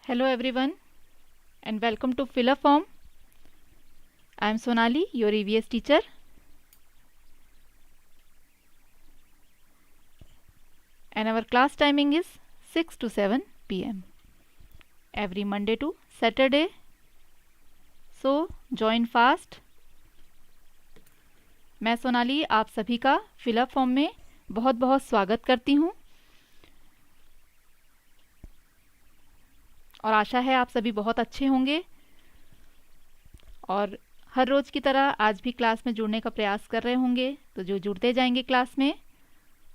Hello everyone and welcome to Fill a Form. I am Sonali, your EVS teacher. And our class timing is 6 to 7 p.m. every Monday to Saturday. So join fast. मैं सोनाली आप सभी का fill up form में बहुत बहुत स्वागत करती हूँ और आशा है आप सभी बहुत अच्छे होंगे और हर रोज़ की तरह आज भी क्लास में जुड़ने का प्रयास कर रहे होंगे। तो जो जुड़ते जाएंगे क्लास में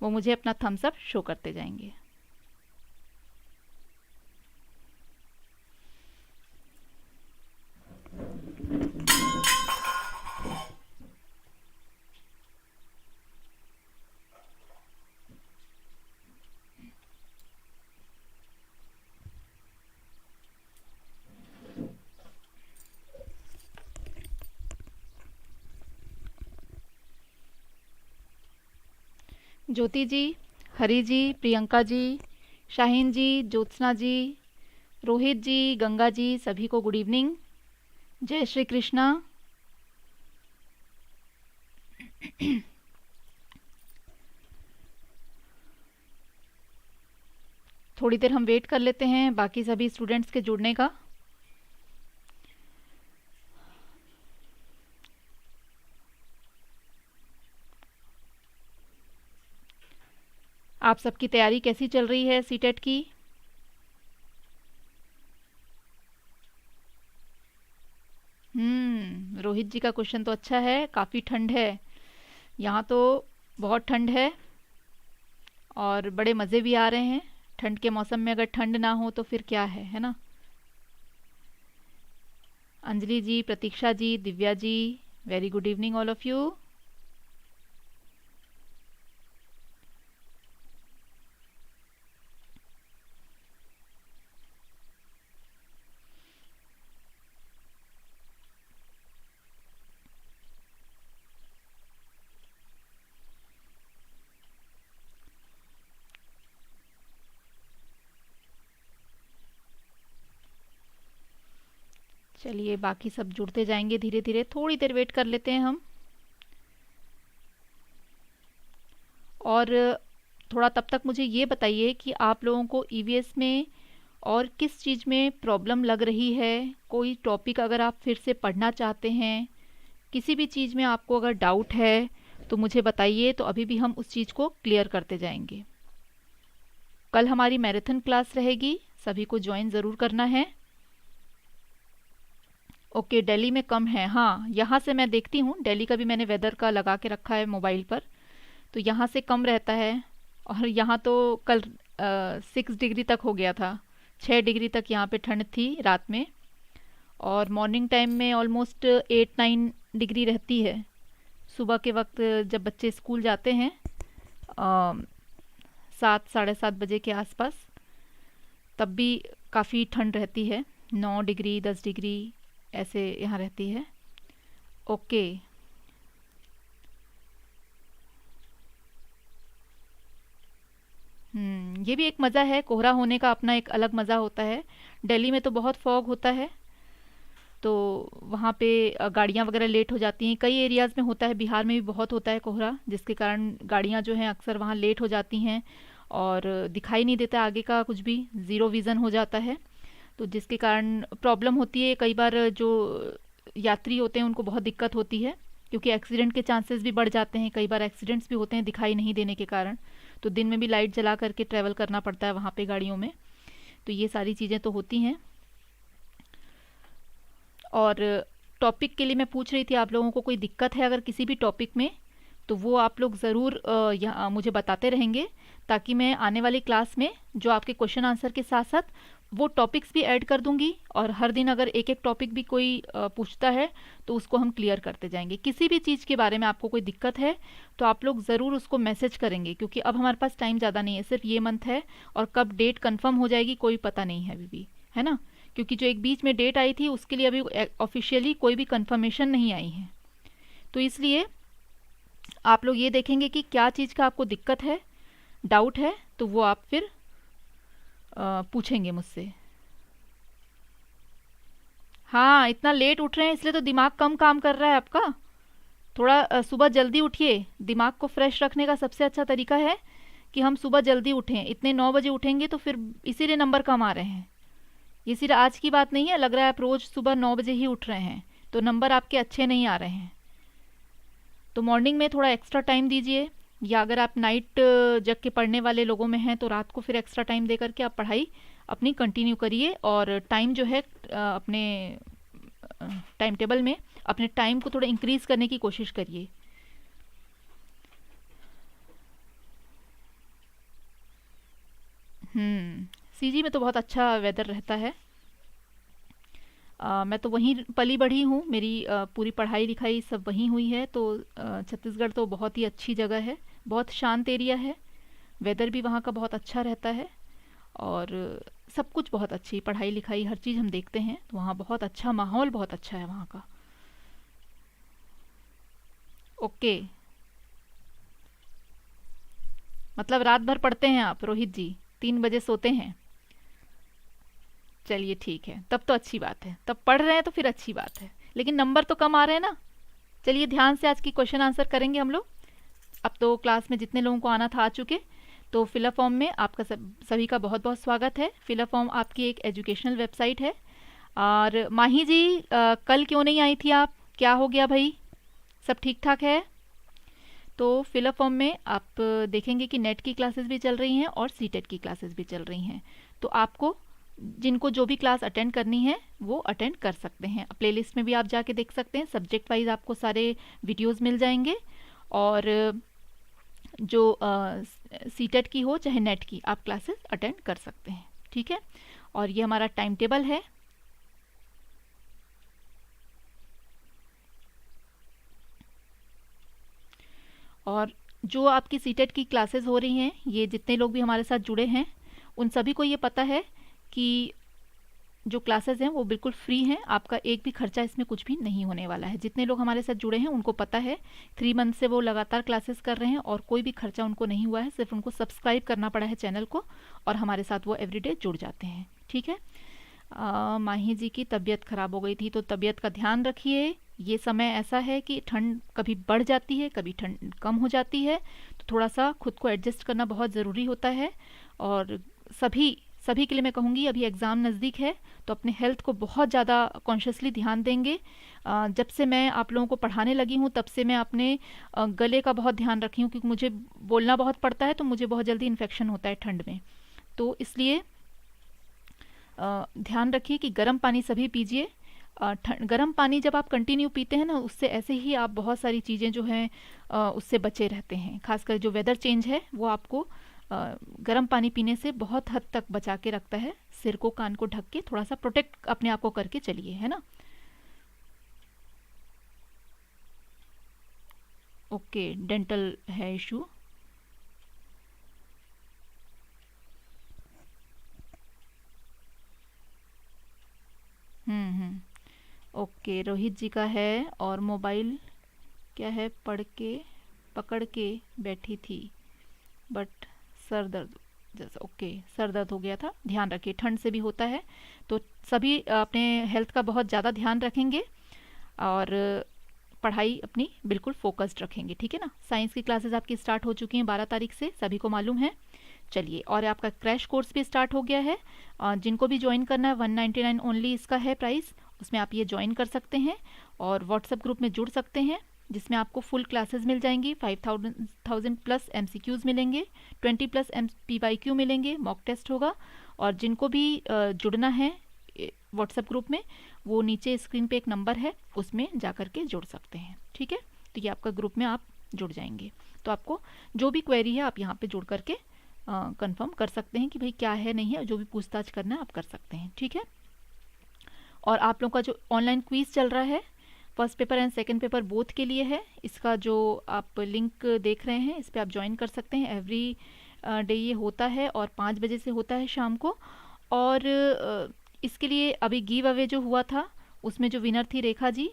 वो मुझे अपना थम्स अप शो करते जाएंगे। ज्योति जी, हरी जी, प्रियंका जी, शाहीन जी, ज्योत्सना जी, रोहित जी, गंगा जी, सभी को गुड इवनिंग। जय श्री कृष्णा। थोड़ी देर हम वेट कर लेते हैं बाकी सभी स्टूडेंट्स के जुड़ने का। आप सबकी तैयारी कैसी चल रही है सीटेट की? रोहित जी का क्वेश्चन तो अच्छा है। काफ़ी ठंड है, यहाँ तो बहुत ठंड है और बड़े मज़े भी आ रहे हैं। ठंड के मौसम में अगर ठंड ना हो तो फिर क्या है ना। Anjali ji, Pratiksha ji, Divya ji, very good evening all of you. चलिए बाकी सब जुड़ते जाएंगे धीरे धीरे, थोड़ी देर वेट कर लेते हैं हम। और थोड़ा तब तक मुझे ये बताइए कि आप लोगों को ईवीएस में और किस चीज़ में प्रॉब्लम लग रही है। कोई टॉपिक अगर आप फिर से पढ़ना चाहते हैं, किसी भी चीज़ में आपको अगर डाउट है तो मुझे बताइए, तो अभी भी हम उस चीज़ को क्लियर करते जाएंगे। कल हमारी मैराथन क्लास रहेगी, सभी को ज्वाइन ज़रूर करना है। ओके, दिल्ली में कम है। हाँ, यहाँ से मैं देखती हूँ, दिल्ली का भी मैंने वेदर का लगा के रखा है मोबाइल पर, तो यहाँ से कम रहता है। और यहाँ तो कल 6 डिग्री तक हो गया था, 6 डिग्री तक यहाँ पे ठंड थी रात में। और मॉर्निंग टाइम में ऑलमोस्ट 8-9 डिग्री रहती है सुबह के वक्त जब बच्चे स्कूल जाते हैं, 7-7:30 बजे के आसपास, तब भी काफ़ी ठंड रहती है। 9 डिग्री 10 डिग्री ऐसे यहाँ रहती है। ओके, ये भी एक मज़ा है, कोहरा होने का अपना एक अलग मज़ा होता है। दिल्ली में तो बहुत फॉग होता है, तो वहाँ पे गाड़ियाँ वगैरह लेट हो जाती हैं। कई एरियाज़ में होता है, बिहार में भी बहुत होता है कोहरा, जिसके कारण गाड़ियाँ जो हैं अक्सर वहाँ लेट हो जाती हैं और दिखाई नहीं देता आगे का कुछ भी, ज़ीरो विज़न हो जाता है। तो जिसके कारण प्रॉब्लम होती है। कई बार जो यात्री होते हैं उनको बहुत दिक्कत होती है, क्योंकि एक्सीडेंट के चांसेस भी बढ़ जाते हैं। कई बार एक्सीडेंट्स भी होते हैं दिखाई नहीं देने के कारण, तो दिन में भी लाइट जला करके ट्रैवल करना पड़ता है वहाँ पे गाड़ियों में। तो ये सारी चीज़ें तो होती हैं। और टॉपिक के लिए मैं पूछ रही थी, आप लोगों को कोई दिक्कत है अगर किसी भी टॉपिक में, तो वो आप लोग ज़रूर यहाँ मुझे बताते रहेंगे, ताकि मैं आने वाली क्लास में जो आपके क्वेश्चन आंसर के साथ साथ वो टॉपिक्स भी ऐड कर दूंगी। और हर दिन अगर एक एक टॉपिक भी कोई पूछता है तो उसको हम क्लियर करते जाएंगे। किसी भी चीज़ के बारे में आपको कोई दिक्कत है तो आप लोग ज़रूर उसको मैसेज करेंगे, क्योंकि अब हमारे पास टाइम ज़्यादा नहीं है, सिर्फ ये मंथ है और कब डेट कंफर्म हो जाएगी कोई पता नहीं है अभी भी, है ना। क्योंकि जो एक बीच में डेट आई थी उसके लिए अभी ऑफिशियली कोई भी कंफर्मेशन नहीं आई है। तो इसलिए आप लोग ये देखेंगे कि क्या चीज़ का आपको दिक्कत है, डाउट है, तो वो आप फिर पूछेंगे मुझसे। हाँ, इतना लेट उठ रहे हैं इसलिए तो दिमाग कम काम कर रहा है आपका। थोड़ा सुबह जल्दी उठिए। दिमाग को फ्रेश रखने का सबसे अच्छा तरीका है कि हम सुबह जल्दी उठें। इतने 9 बजे उठेंगे तो फिर इसीलिए नंबर कम आ रहे हैं। ये सिर्फ आज की बात नहीं है, लग रहा है आप रोज़ सुबह 9 बजे ही उठ रहे हैं, तो नंबर आपके अच्छे नहीं आ रहे हैं। तो मॉर्निंग में थोड़ा एक्स्ट्रा टाइम दीजिए, या अगर आप नाइट जग के पढ़ने वाले लोगों में हैं तो रात को फिर एक्स्ट्रा टाइम दे करके आप पढ़ाई अपनी कंटिन्यू करिए। और टाइम जो है अपने टाइम टेबल में अपने टाइम को थोड़ा इंक्रीज करने की कोशिश करिए। सीजी में तो बहुत अच्छा वेदर रहता है। मैं तो वहीं पली बढ़ी हूँ, मेरी पूरी पढ़ाई लिखाई सब वहीं हुई है। तो छत्तीसगढ़ तो बहुत ही अच्छी जगह है, बहुत शांत एरिया है। वेदर भी वहाँ का बहुत अच्छा रहता है, और सब कुछ बहुत अच्छी, पढ़ाई लिखाई हर चीज़ हम देखते हैं तो वहाँ बहुत अच्छा माहौल, बहुत अच्छा है वहाँ का। ओके, मतलब रात भर पढ़ते हैं आप रोहित जी, 3 बजे सोते हैं। चलिए ठीक है, तब तो अच्छी बात है, तब पढ़ रहे हैं तो फिर अच्छी बात है, लेकिन नंबर तो कम आ रहे हैं ना। चलिए ध्यान से आज की क्वेश्चन आंसर करेंगे हम लोग। अब तो क्लास में जितने लोगों को आना था आ चुके। तो फिलअप फॉर्म में आपका सभी का बहुत बहुत स्वागत है। फिलअप फॉर्म आपकी एक एजुकेशनल वेबसाइट है। और माही जी, कल क्यों नहीं आई थी आप, क्या हो गया भाई? सब ठीक ठाक है? तो फिलअप फॉर्म में आप देखेंगे कि नेट की क्लासेस भी चल रही हैं और सीटेट की क्लासेस भी चल रही हैं। तो आपको जिनको जो भी क्लास अटेंड करनी है वो अटेंड कर सकते हैं। प्लेलिस्ट में भी आप जाके देख सकते हैं, सब्जेक्ट वाइज आपको सारे वीडियोस मिल जाएंगे। और जो सीटेट की हो चाहे नेट की, आप क्लासेस अटेंड कर सकते हैं। ठीक है, और ये हमारा टाइम टेबल है। और जो आपकी सीटेट की क्लासेस हो रही हैं, ये जितने लोग भी हमारे साथ जुड़े हैं उन सभी को ये पता है कि जो क्लासेस हैं वो बिल्कुल फ्री हैं। आपका एक भी खर्चा इसमें कुछ भी नहीं होने वाला है। जितने लोग हमारे साथ जुड़े हैं उनको पता है, 3 मंथ से वो लगातार क्लासेस कर रहे हैं और कोई भी खर्चा उनको नहीं हुआ है। सिर्फ उनको सब्सक्राइब करना पड़ा है चैनल को, और हमारे साथ वो एवरीडे जुड़ जाते हैं। ठीक है। माही जी की तबीयत ख़राब हो गई थी, तो तबीयत का ध्यान रखिए। ये समय ऐसा है कि ठंड कभी बढ़ जाती है, कभी ठंड कम हो जाती है, तो थोड़ा सा खुद को एडजस्ट करना बहुत ज़रूरी होता है। और सभी सभी के लिए मैं कहूँगी, अभी एग्ज़ाम नज़दीक है तो अपने हेल्थ को बहुत ज़्यादा कॉन्शियसली ध्यान देंगे। जब से मैं आप लोगों को पढ़ाने लगी हूँ तब से मैं अपने गले का बहुत ध्यान रखी हूँ, क्योंकि मुझे बोलना बहुत पड़ता है, तो मुझे बहुत जल्दी इन्फेक्शन होता है ठंड में। तो इसलिए ध्यान रखिए कि गर्म पानी सभी पीजिए। गर्म पानी जब आप कंटिन्यू पीते हैं ना, उससे ऐसे ही आप बहुत सारी चीज़ें जो हैं उससे बचे रहते हैं। खासकर जो वेदर चेंज है वो आपको गर्म पानी पीने से बहुत हद तक बचा के रखता है। सिर को, कान को ढक के थोड़ा सा प्रोटेक्ट अपने आप को करके चलिए, है ना। ओके, डेंटल है इशू। ओके, रोहित जी का है। और मोबाइल क्या है, पकड़ के बैठी थी बट सर दर्द जैसा। ओके, सर दर्द हो गया था, ध्यान रखिए, ठंड से भी होता है। तो सभी अपने हेल्थ का बहुत ज़्यादा ध्यान रखेंगे और पढ़ाई अपनी बिल्कुल फोकस्ड रखेंगे। ठीक है ना। साइंस की क्लासेस आपकी स्टार्ट हो चुकी हैं 12 तारीख से, सभी को मालूम है। चलिए, और आपका क्रैश कोर्स भी स्टार्ट हो गया है। जिनको भी ज्वाइन करना है 199 ओनली इसका है प्राइस, उसमें आप ये ज्वाइन कर सकते हैं और व्हाट्सएप ग्रुप में जुड़ सकते हैं, जिसमें आपको फुल क्लासेस मिल जाएंगी। 5000 प्लस MCQs मिलेंगे, 20 प्लस PYQ मिलेंगे, मॉक टेस्ट होगा। और जिनको भी जुड़ना है व्हाट्सएप ग्रुप में, वो नीचे स्क्रीन पे एक नंबर है, उसमें जा कर के जुड़ सकते हैं। ठीक है, तो ये आपका ग्रुप में आप जुड़ जाएंगे। तो आपको जो भी क्वेरी है आप यहाँ पे जुड़ करके कंफर्म कर सकते हैं कि भाई क्या है नहीं है, जो भी पूछताछ करना है आप कर सकते हैं। ठीक है। और आप लोगों का जो ऑनलाइन क्विज चल रहा है, first paper and second paper both के लिए है। इसका जो आप लिंक देख रहे हैं इस पर आप ज्वाइन कर सकते हैं। एवरी डे ये होता है और 5 बजे से होता है शाम को। और इसके लिए अभी गिव अवे जो हुआ था उसमें जो विनर थी रेखा जी,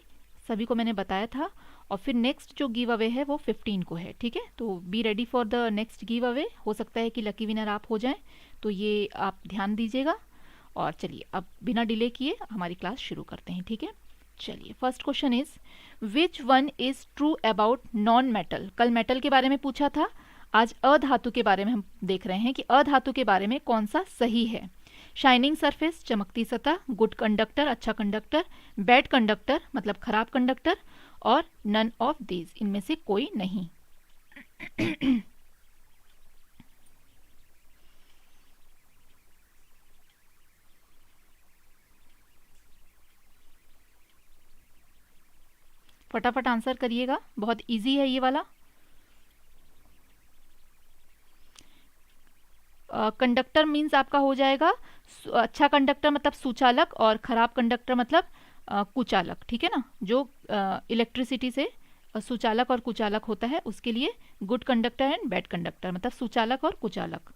सभी को मैंने बताया था। और फिर नेक्स्ट जो गिव अवे है वो 15 को है। ठीक है, तो be ready for the next give away. हो सकता है कि लकी विनर आप हो जाएं, तो ये आप ध्यान दीजिएगा। और चलिए अब बिना डिले किए हमारी क्लास शुरू करते हैं, ठीक है। चलिए first question is which one is true about non metal. कल मेटल के बारे में पूछा था, आज अधातु के बारे में हम देख रहे हैं कि अधातु के बारे में कौन सा सही है। शाइनिंग सरफेस चमकती सतह, गुड कंडक्टर अच्छा कंडक्टर, बैड कंडक्टर मतलब खराब कंडक्टर, और नन ऑफ दीज इनमें से कोई नहीं। फटाफट आंसर करिएगा, बहुत इजी है ये वाला। कंडक्टर मीन्स आपका हो जाएगा अच्छा कंडक्टर मतलब सुचालक, और खराब कंडक्टर मतलब कुचालक, ठीक है ना। जो इलेक्ट्रिसिटी से सुचालक और कुचालक होता है उसके लिए good conductor and bad conductor मतलब सुचालक और कुचालक।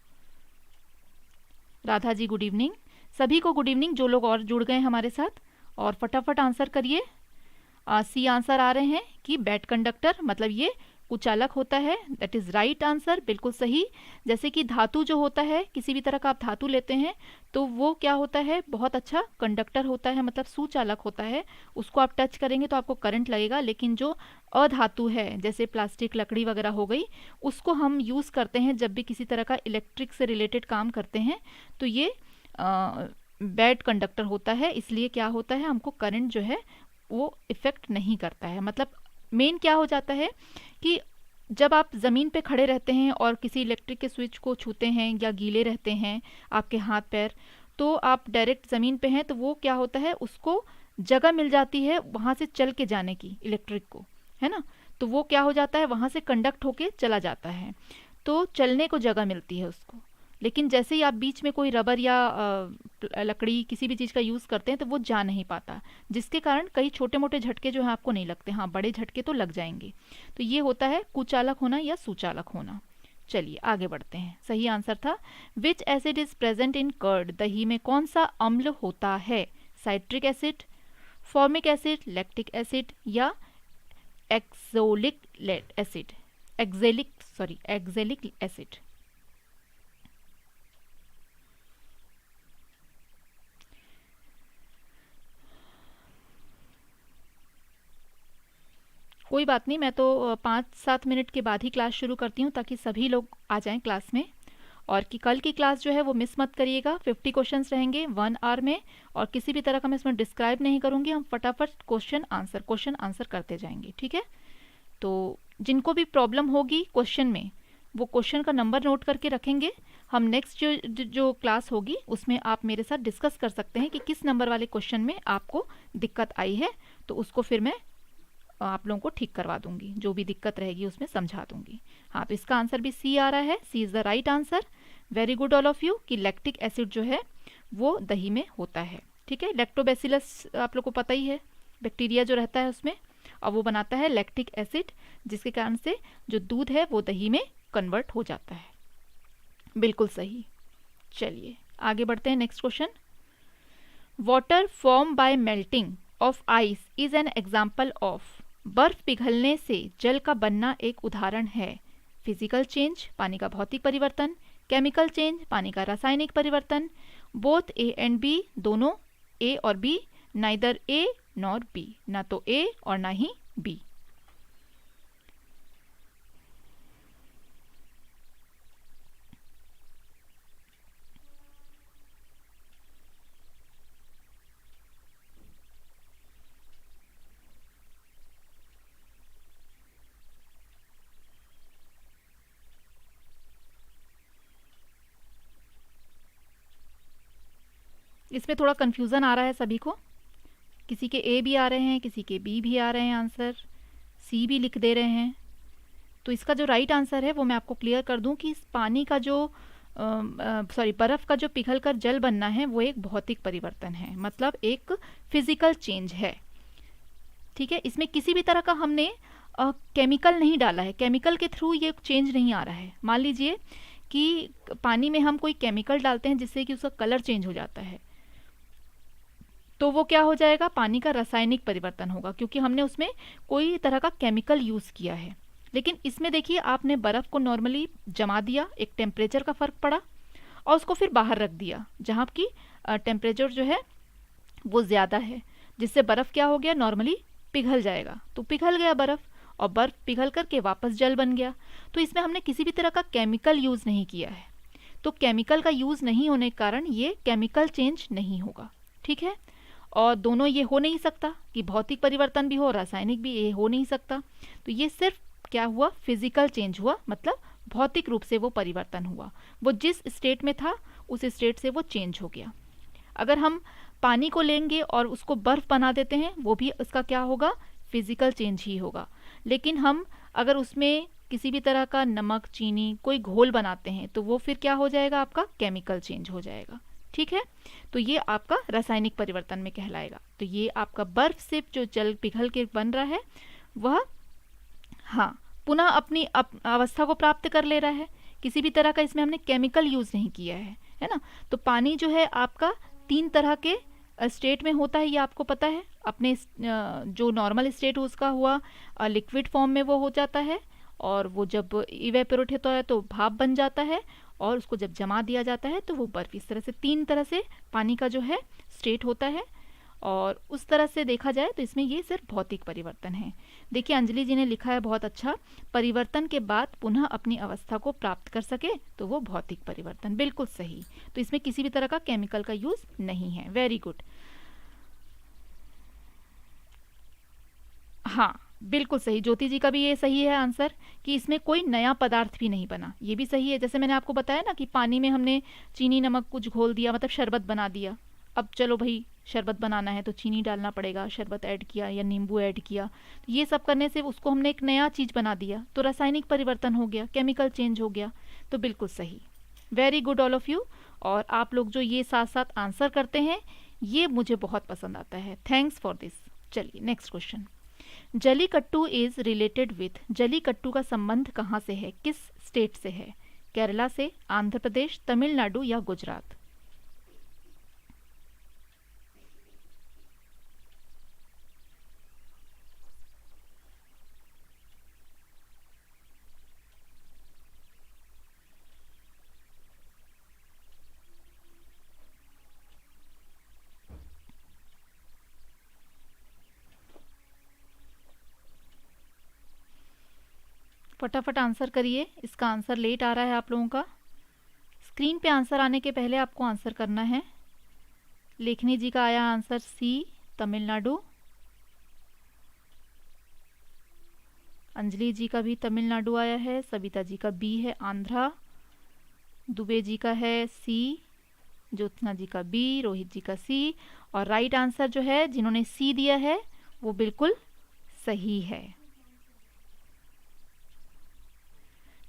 राधा जी गुड इवनिंग, सभी को गुड इवनिंग जो लोग और जुड़ गए हमारे साथ, और फटाफट आंसर करिए। सी आंसर आ रहे हैं कि बैड कंडक्टर मतलब ये कुचालक होता है, दैट इज राइट आंसर, बिल्कुल सही। जैसे कि धातु जो होता है, किसी भी तरह का आप धातु लेते हैं तो वो क्या होता है, बहुत अच्छा कंडक्टर होता है मतलब सुचालक होता है। उसको आप टच करेंगे तो आपको करंट लगेगा, लेकिन जो अधातु है जैसे प्लास्टिक लकड़ी वगैरह हो गई, उसको हम यूज़ करते हैं जब भी किसी तरह का इलेक्ट्रिक से रिलेटेड काम करते हैं, तो ये बैड कंडक्टर होता है। इसलिए क्या होता है, हमको करंट जो है वो इफेक्ट नहीं करता है। मतलब मेन क्या हो जाता है कि जब आप ज़मीन पे खड़े रहते हैं और किसी इलेक्ट्रिक के स्विच को छूते हैं या गीले रहते हैं आपके हाथ पैर, तो आप डायरेक्ट ज़मीन पे हैं तो वो क्या होता है, उसको जगह मिल जाती है वहाँ से चल के जाने की इलेक्ट्रिक को, है ना। तो वो क्या हो जाता है, वहाँ से कंडक्ट होके चला जाता है, तो चलने को जगह मिलती है उसको। लेकिन जैसे ही आप बीच में कोई रबर या लकड़ी किसी भी चीज़ का यूज़ करते हैं तो वो जा नहीं पाता, जिसके कारण कई छोटे मोटे झटके जो हैं आपको नहीं लगते, हाँ बड़े झटके तो लग जाएंगे। तो ये होता है कुचालक होना या सुचालक होना। चलिए आगे बढ़ते हैं। सही आंसर था which acid is present in curd. दही में कौन सा अम्ल होता है, citric acid, formic acid, lactic acid या एक्सोलिक एसिड, एक्जेलिक एसिड। कोई बात नहीं, मैं तो 5-7 मिनट के बाद ही क्लास शुरू करती हूँ ताकि सभी लोग आ जाएं क्लास में, और कि कल की क्लास जो है वो मिस मत करिएगा। 50 क्वेश्चंस रहेंगे 1 आवर में, और किसी भी तरह का मैं इसमें डिस्क्राइब नहीं करूँगी, हम फटाफट क्वेश्चन आंसर करते जाएंगे, ठीक है। तो जिनको भी प्रॉब्लम होगी क्वेश्चन में, वो क्वेश्चन का नंबर नोट करके रखेंगे। हम नेक्स्ट जो क्लास होगी उसमें आप मेरे साथ डिस्कस कर सकते हैं कि किस नंबर वाले क्वेश्चन में आपको दिक्कत आई है, तो उसको फिर मैं आप लोगों को ठीक करवा दूंगी, जो भी दिक्कत रहेगी उसमें समझा दूंगी। हाँ, तो इसका आंसर भी सी आ रहा है, C is the right answer. Very good all of you कि लैक्टिक एसिड जो है वो दही में होता है, ठीक है। लैक्टोबैसिलस आप लोग को पता ही है, बैक्टीरिया जो रहता है उसमें, और वो बनाता है लैक्टिक एसिड, जिसके कारण से जो दूध है वो दही में कन्वर्ट हो जाता है। बिल्कुल सही। चलिए आगे बढ़ते हैं। Next question, water form by melting of ice is an example of. बर्फ पिघलने से जल का बनना एक उदाहरण है। फिजिकल चेंज पानी का भौतिक परिवर्तन, केमिकल चेंज पानी का रासायनिक परिवर्तन, बोथ ए एंड बी दोनों ए और B, neither A nor B ना तो ए और ना ही बी। इसमें थोड़ा कन्फ्यूज़न आ रहा है सभी को, किसी के ए भी आ रहे हैं, किसी के बी भी आ रहे हैं आंसर, सी भी लिख दे रहे हैं। तो इसका जो राइट आंसर है वो मैं आपको क्लियर कर दूं कि इस पानी का जो बर्फ़ का जो पिघल कर जल बनना है वो एक भौतिक परिवर्तन है, मतलब एक फिजिकल चेंज है, ठीक है। इसमें किसी भी तरह का हमने केमिकल नहीं डाला है, केमिकल के थ्रू ये चेंज नहीं आ रहा है। मान लीजिए कि पानी में हम कोई केमिकल डालते हैं जिससे कि उसका कलर चेंज हो जाता है, तो वो क्या हो जाएगा, पानी का रासायनिक परिवर्तन होगा, क्योंकि हमने उसमें कोई तरह का केमिकल यूज़ किया है। लेकिन इसमें देखिए आपने बर्फ़ को नॉर्मली जमा दिया, एक टेम्परेचर का फ़र्क पड़ा, और उसको फिर बाहर रख दिया जहाँ की टेम्परेचर जो है वो ज़्यादा है, जिससे बर्फ़ क्या हो गया, नॉर्मली पिघल जाएगा। तो पिघल गया बर्फ़, और बर्फ़ पिघल करके वापस जल बन गया। तो इसमें हमने किसी भी तरह का केमिकल यूज़ नहीं किया है, तो केमिकल का यूज़ नहीं होने के कारण ये केमिकल चेंज नहीं होगा, ठीक है। और दोनों ये हो नहीं सकता कि भौतिक परिवर्तन भी हो, रासायनिक भी, ये हो नहीं सकता। तो ये सिर्फ क्या हुआ, फिजिकल चेंज हुआ, मतलब भौतिक रूप से वो परिवर्तन हुआ, वो जिस स्टेट में था उस स्टेट से वो चेंज हो गया। अगर हम पानी को लेंगे और उसको बर्फ़ बना देते हैं, वो भी उसका क्या होगा, फिजिकल चेंज ही होगा। लेकिन हम अगर उसमें किसी भी तरह का नमक, चीनी, कोई घोल बनाते हैं, तो वो फिर क्या हो जाएगा, आपका केमिकल चेंज हो जाएगा, ठीक है। तो ये आपका रासायनिक परिवर्तन में कहलाएगा। तो ये आपका बर्फ से जो जल पिघल के बन रहा है वह हाँ पुनः अपनी अवस्था को प्राप्त कर ले रहा है। किसी भी तरह का इसमें हमने केमिकल यूज़ नहीं किया है ना। तो पानी जो है आपका 3 तरह के स्टेट में होता है, ये आपको पता है। अपने जो नॉर्मल स्टेट उसका हुआ लिक्विड फॉर्म में वो हो जाता है, और वो जब इवेपोरेट होता है तो भाप बन जाता है, और उसको जब जमा दिया जाता है तो वो बर्फ़। इस तरह से 3 तरह से पानी का जो है स्टेट होता है। और उस तरह से देखा जाए तो इसमें ये सिर्फ भौतिक परिवर्तन है। देखिए अंजलि जी ने लिखा है बहुत अच्छा, परिवर्तन के बाद पुनः अपनी अवस्था को प्राप्त कर सके तो वो भौतिक परिवर्तन, बिल्कुल सही। तो इसमें किसी भी तरह का केमिकल का यूज़ नहीं है, वेरी गुड। हाँ बिल्कुल सही, ज्योति जी का भी ये सही है आंसर कि इसमें कोई नया पदार्थ भी नहीं बना, ये भी सही है। जैसे मैंने आपको बताया ना कि पानी में हमने चीनी नमक कुछ घोल दिया, मतलब शरबत बना दिया। अब चलो भाई शरबत बनाना है तो चीनी डालना पड़ेगा, शरबत ऐड किया या नींबू ऐड किया, तो ये सब करने से उसको हमने एक नया चीज़ बना दिया, तो रासायनिक परिवर्तन हो गया, केमिकल चेंज हो गया। तो बिल्कुल सही, very good all of you. और आप लोग जो ये साथ साथ आंसर करते हैं ये मुझे बहुत पसंद आता है, थैंक्स फॉर दिस। चलिए next question. Jallikattu is related with, Jallikattu का संबंध कहाँ से है, किस स्टेट से है, केरला से, आंध्र प्रदेश, तमिलनाडु या गुजरात। फटाफट आंसर करिए, इसका आंसर लेट आ रहा है आप लोगों का। स्क्रीन पे आंसर आने के पहले आपको आंसर करना है। लेखनी जी का आया आंसर सी, तमिलनाडु। अंजलि जी का भी तमिलनाडु आया है। सविता जी का बी है, आंध्रा। दुबे जी का है सी, ज्योत्सना जी का बी, रोहित जी का सी। और राइट आंसर जो है जिन्होंने सी दिया है वो बिल्कुल सही है।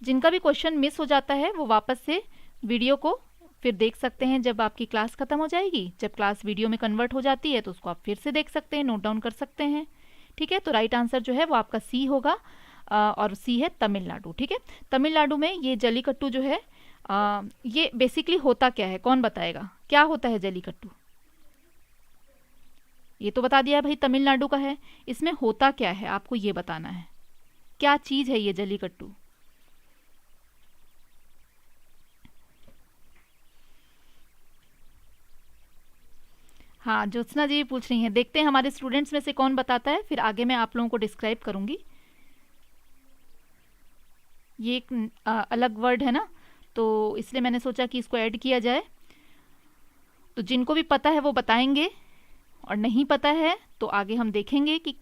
जिनका भी क्वेश्चन मिस हो जाता है वो वापस से वीडियो को फिर देख सकते हैं जब आपकी क्लास ख़त्म हो जाएगी। जब क्लास वीडियो में कन्वर्ट हो जाती है तो उसको आप फिर से देख सकते हैं, नोट डाउन कर सकते हैं, ठीक है। तो राइट आंसर जो है वो आपका सी होगा, और सी है तमिलनाडु, ठीक है। तमिलनाडु में ये जलीकट्टू जो है ये बेसिकली होता क्या है, कौन बताएगा, क्या होता है जलीकट्टू। ये तो बता दिया है भाई तमिलनाडु का है, इसमें होता क्या है आपको ये बताना है, क्या चीज़ है ये जलीकट्टू। हाँ ज्योत्सना जी भी पूछ रही हैं, देखते हैं हमारे स्टूडेंट्स में से कौन बताता है, फिर आगे मैं आप लोगों को डिस्क्राइब करूंगी। ये एक अलग वर्ड है ना, तो इसलिए मैंने सोचा कि इसको ऐड किया जाए। तो जिनको भी पता है वो बताएंगे, और नहीं पता है तो आगे हम देखेंगे कि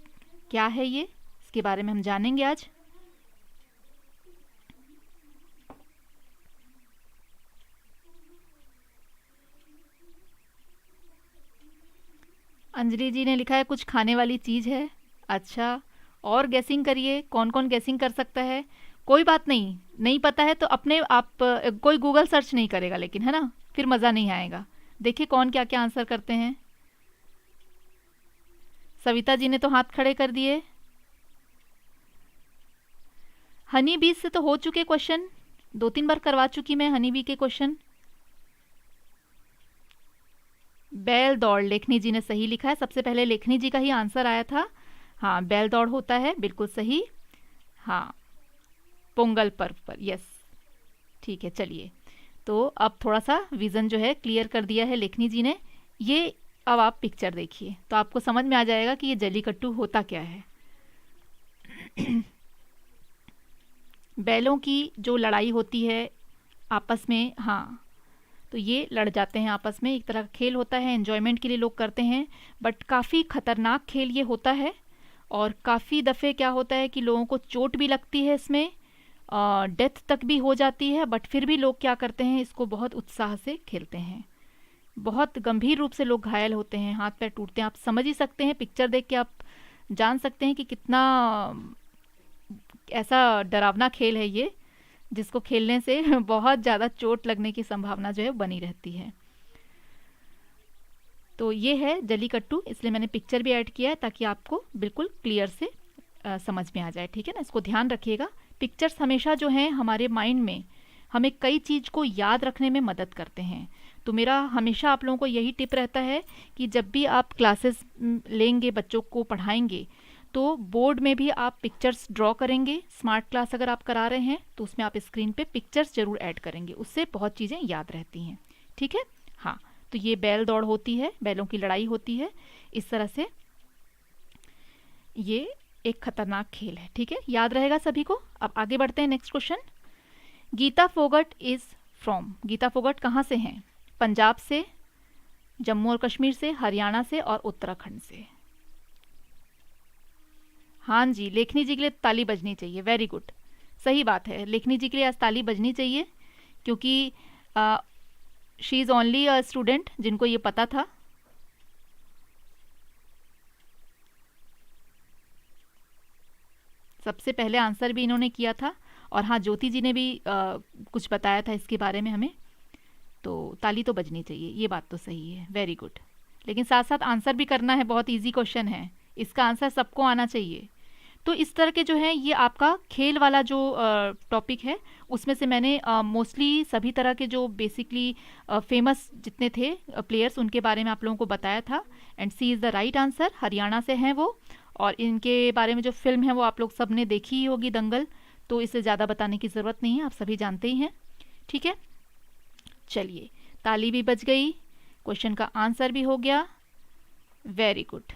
क्या है ये, इसके बारे में हम जानेंगे आज। अंजलि जी ने लिखा है कुछ खाने वाली चीज़ है। अच्छा, और गैसिंग करिए, कौन कौन गैसिंग कर सकता है। कोई बात नहीं, नहीं पता है तो अपने आप कोई गूगल सर्च नहीं करेगा लेकिन, है ना, फिर मज़ा नहीं आएगा। देखिए कौन क्या क्या आंसर करते हैं। सविता जी ने तो हाथ खड़े कर दिए। हनी बी से तो हो चुके क्वेश्चन, 2-3 बार करवा चुकी मैं हनी बी के क्वेश्चन। बैल दौड़, लेखनी जी ने सही लिखा है, सबसे पहले लेखनी जी का ही आंसर आया था। हाँ बैल दौड़ होता है, बिल्कुल सही। हाँ पोंगल पर्व पर, यस ठीक है। चलिए तो अब थोड़ा सा विज़न जो है क्लियर कर दिया है लेखनी जी ने। ये अब आप पिक्चर देखिए तो आपको समझ में आ जाएगा कि ये जल्लीकट्टू होता क्या है। बैलों की जो लड़ाई होती है आपस में, हाँ, तो ये लड़ जाते हैं आपस में, एक तरह का खेल होता है, एन्जॉयमेंट के लिए लोग करते हैं, बट काफ़ी खतरनाक खेल ये होता है। और काफ़ी दफ़े क्या होता है कि लोगों को चोट भी लगती है इसमें, डेथ तक भी हो जाती है, बट फिर भी लोग क्या करते हैं, इसको बहुत उत्साह से खेलते हैं। बहुत गंभीर रूप से लोग घायल होते हैं, हाथ पैर टूटते हैं। आप समझ ही सकते हैं, पिक्चर देख के आप जान सकते हैं कि कितना ऐसा डरावना खेल है ये, जिसको खेलने से बहुत ज़्यादा चोट लगने की संभावना जो है बनी रहती है। तो ये है जल्लीकट्टू, इसलिए मैंने पिक्चर भी ऐड किया है ताकि आपको बिल्कुल क्लियर से समझ में आ जाए, ठीक है ना। इसको ध्यान रखिएगा। पिक्चर्स हमेशा जो हैं हमारे माइंड में हमें कई चीज़ को याद रखने में मदद करते हैं। तो मेरा हमेशा आप लोगों को यही टिप रहता है कि जब भी आप क्लासेस लेंगे, बच्चों को पढ़ाएंगे, तो बोर्ड में भी आप पिक्चर्स ड्रॉ करेंगे। स्मार्ट क्लास अगर आप करा रहे हैं तो उसमें आप स्क्रीन पे पिक्चर्स जरूर ऐड करेंगे, उससे बहुत चीज़ें याद रहती हैं, ठीक है। हाँ, तो ये बैल दौड़ होती है, बैलों की लड़ाई होती है, इस तरह से ये एक खतरनाक खेल है, ठीक है, याद रहेगा सभी को। अब आगे बढ़ते हैं, next question. Geeta Phogat is from, Geeta Phogat कहाँ से हैं? पंजाब से, जम्मू और कश्मीर से, हरियाणा से और उत्तराखंड से। हाँ जी, लेखनी जी के लिए ताली बजनी चाहिए, वेरी गुड, सही बात है, लेखनी जी के लिए आज ताली बजनी चाहिए, क्योंकि she is only a student जिनको ये पता था। सबसे पहले आंसर भी इन्होंने किया था, और हाँ, ज्योति जी ने भी कुछ बताया था इसके बारे में हमें, तो ताली तो बजनी चाहिए, ये बात तो सही है, वेरी गुड। लेकिन साथ साथ आंसर भी करना है, बहुत इजी क्वेश्चन है, इसका आंसर सबको आना चाहिए। तो इस तरह के जो है ये आपका खेल वाला जो टॉपिक है, उसमें से मैंने मोस्टली सभी तरह के जो बेसिकली फेमस जितने थे प्लेयर्स, उनके बारे में आप लोगों को बताया था। And C is the right answer, Haryana से हैं वो, और इनके बारे में जो फिल्म है वो आप लोग सब ने देखी ही होगी, दंगल, तो इसे ज़्यादा बताने की ज़रूरत नहीं है, आप सभी जानते ही हैं, ठीक है। चलिए, ताली भी बज गई, क्वेश्चन का आंसर भी हो गया, वेरी गुड।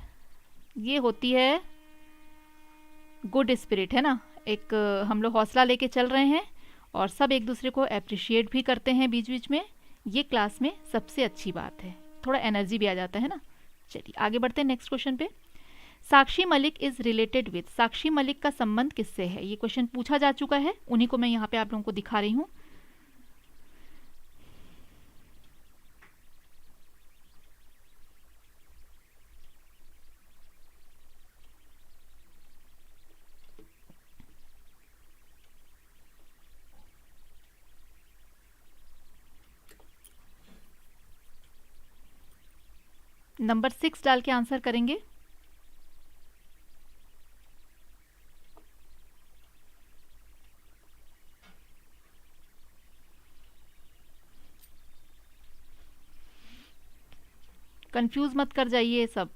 ये होती है गुड स्पिरिट, है ना, एक हम लोग हौसला लेके चल रहे हैं और सब एक दूसरे को अप्रिशिएट भी करते हैं बीच बीच में, ये क्लास में सबसे अच्छी बात है, थोड़ा एनर्जी भी आ जाता है ना। चलिए आगे बढ़ते हैं नेक्स्ट क्वेश्चन पे। Sakshi Malik is related with, Sakshi Malik का संबंध किससे है? ये क्वेश्चन पूछा जा चुका है, उन्हीं को मैं यहाँ पे आप लोगों को दिखा रही हूँ। नंबर 6 डाल के आंसर करेंगे। कंफ्यूज मत कर जाइए सब,